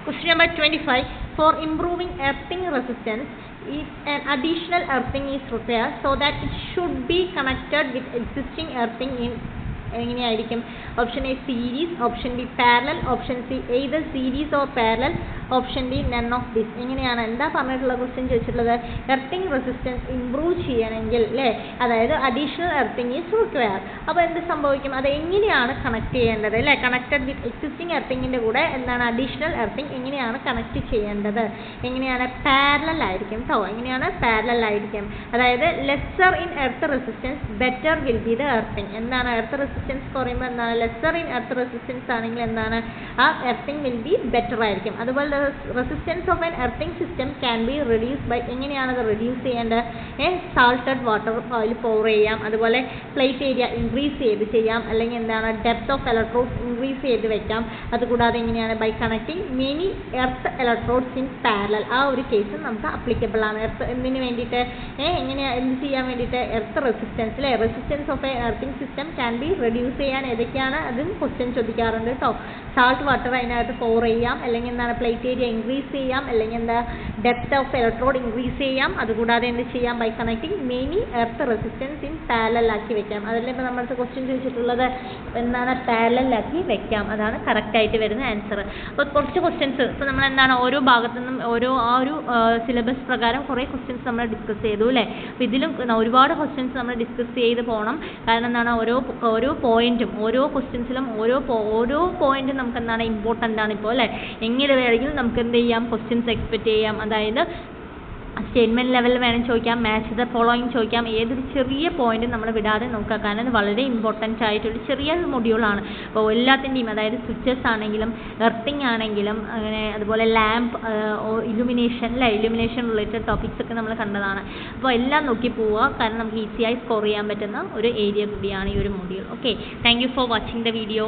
Question number 25. For improving earthing resistance, an additional earthing is required so that it should be connected with existing earthing in എങ്ങനെയായിരിക്കും? Option A series, option B parallel, option C either series or parallel, option D none of this. എങ്ങനെയാണ്? എന്താ പറഞ്ഞിട്ടുള്ള question ചോദിച്ചിട്ടുള്ളത്? Earthing resistance improve ചെയ്യണമെങ്കിൽ അല്ലേ, അതായത് additional earthing is require. അപ്പോൾ എന്ത് സംഭവിക്കും? അത് എങ്ങനെയാണ് കണക്ട് ചെയ്യേണ്ടത് അല്ലേ? കണക്റ്റഡ് വിത്ത് എക്സിസ്റ്റിംഗ് എർത്തിങ്ങിൻ്റെ കൂടെ എന്താണ് അഡീഷണൽ എർത്തിങ് എങ്ങനെയാണ് കണക്ട് ചെയ്യേണ്ടത്? എങ്ങനെയാണ്? പാരലൽ ആയിരിക്കും കേട്ടോ. എങ്ങനെയാണ്? പാരലൽ ആയിരിക്കും. അതായത് lesser in earth resistance better will be the earthing. എന്താണ് എർത്ത് റെസിസ്റ്റൻസ് പറയുമ്പോൾ എന്താണ്? ലെസ്സർ ഇൻ എർത്ത് റെസിസ്റ്റൻസ് ആണെങ്കിൽ എന്താണ്? ആ എർത്തിങ് വിൽ ബി ബെറ്റർ ആയിരിക്കും. അതുപോലെ resistance of an earthing system can be reduce by, എങ്ങനെയാണത് റെഡ്യൂസ് ചെയ്യേണ്ടത്? സാൾട്ടഡ് വാട്ടർ ഓയിൽ പവർ ചെയ്യാം, അതുപോലെ പ്ലേറ്റ് ഏരിയ ഇൻക്രീസ് ചെയ്ത് ചെയ്യാം, അല്ലെങ്കിൽ എന്താണ് ഡെപ്ത് ഓഫ് ഇലക്ട്രോഡ്സ് ഇൻക്രീസ് ചെയ്ത് വെക്കാം. അതുകൂടാതെ എങ്ങനെയാണ്? By connecting many earth electrodes in parallel. ആ ഒരു കേസും നമുക്ക് അപ്ലിക്കബിൾ ആണ്. എർത്ത് എന്തിനു വേണ്ടിയിട്ട്? എങ്ങനെയാണ് എന്ത് ചെയ്യാൻ വേണ്ടിയിട്ട്? എർത്ത് റെസിസ്റ്റൻസ് അല്ലേ. Resistance of A earthing system can be reduce ചെയ്യാൻ ഏതൊക്കെയാണ്? അതും ക്വസ്റ്റ്യൻ ചോദിക്കാറുണ്ട് കേട്ടോ. സാൾട്ട് വാട്ടർ അതിനകത്ത് പവർ ചെയ്യാം, അല്ലെങ്കിൽ എന്താണ് പ്ലേറ്റ് ഏരിയ ഇൻക്രീസ് ചെയ്യാം, അല്ലെങ്കിൽ എന്താ ഡെപ്ത് ഓഫ് ഇലക്ട്രോഡ് ഇൻക്രീസ് ചെയ്യാം. അതുകൂടാതെ എന്ത് ചെയ്യാം? By connecting many earth resistance in parallel ആക്കി വെക്കാം. അതല്ലേ ഇപ്പോൾ നമ്മൾക്ക് ക്വസ്റ്റ്യൻ ചോദിച്ചിട്ടുള്ളത്? എന്താണ്? പാരലൽ ആക്കി വെക്കാം. അതാണ് കറക്റ്റായിട്ട് വരുന്ന ആൻസർ. അപ്പോൾ കുറച്ച് ക്വസ്റ്റ്യൻസ് ഇപ്പോൾ നമ്മൾ എന്താണ് ഓരോ ഭാഗത്തു നിന്നും ആ ഒരു സിലബസ് പ്രകാരം കുറേ ക്വസ്റ്റ്യൻസ് നമ്മൾ ഡിസ്കസ് ചെയ്തു അല്ലേ. അപ്പോൾ ഇതിലും ഒരുപാട് ക്വസ്റ്റ്യൻസ് നമ്മൾ ഡിസ്കസ് ചെയ്ത് പോകണം. കാരണം എന്താണ് ഓരോ പോയിന്റും ഓരോ ക്വസ്റ്റ്യൻസിലും ഓരോ പോയിന്റും നമുക്ക് എന്താണ് ഇമ്പോർട്ടൻ്റ് ആണ് ഇപ്പോൾ അല്ലേ. എങ്ങനെ വേണമെങ്കിലും നമുക്ക് എന്ത് ചെയ്യാം? ക്വസ്റ്റ്യൻസ് എക്സ്പെക്റ്റ് ചെയ്യാം. അതായത് സ്റ്റേറ്റ്മെൻറ്റ് ലെവലിൽ വേണം ചോദിക്കാം, മാച്ച് ദ ഫോളോയിങ് ചോദിക്കാം. ഏതൊരു ചെറിയ പോയിന്റും നമ്മൾ വിടാതെ നോക്കുക. കാരണം ഇത് വളരെ ഇമ്പോർട്ടൻ്റ് ആയിട്ടൊരു ചെറിയ മൊഡ്യൂളാണ്. അപ്പോൾ എല്ലാത്തിൻ്റെയും അതായത് സ്വിച്ചസ് ആണെങ്കിലും എർത്തിങ് ആണെങ്കിലും അങ്ങനെ അതുപോലെ ലാമ്പ് ഇലുമിനേഷൻ അല്ലേ, ഇലുമിനേഷൻ റിലേറ്റഡ് ടോപ്പിക്സ് ഒക്കെ നമ്മൾ കണ്ടതാണ്. അപ്പോൾ എല്ലാം നോക്കി പോവുക. കാരണം നമുക്ക് ഈസിയായി സ്കോർ ചെയ്യാൻ പറ്റുന്ന ഒരു ഏരിയ കൂടിയാണ് ഈ ഒരു module. Okay, thank you for watching the video.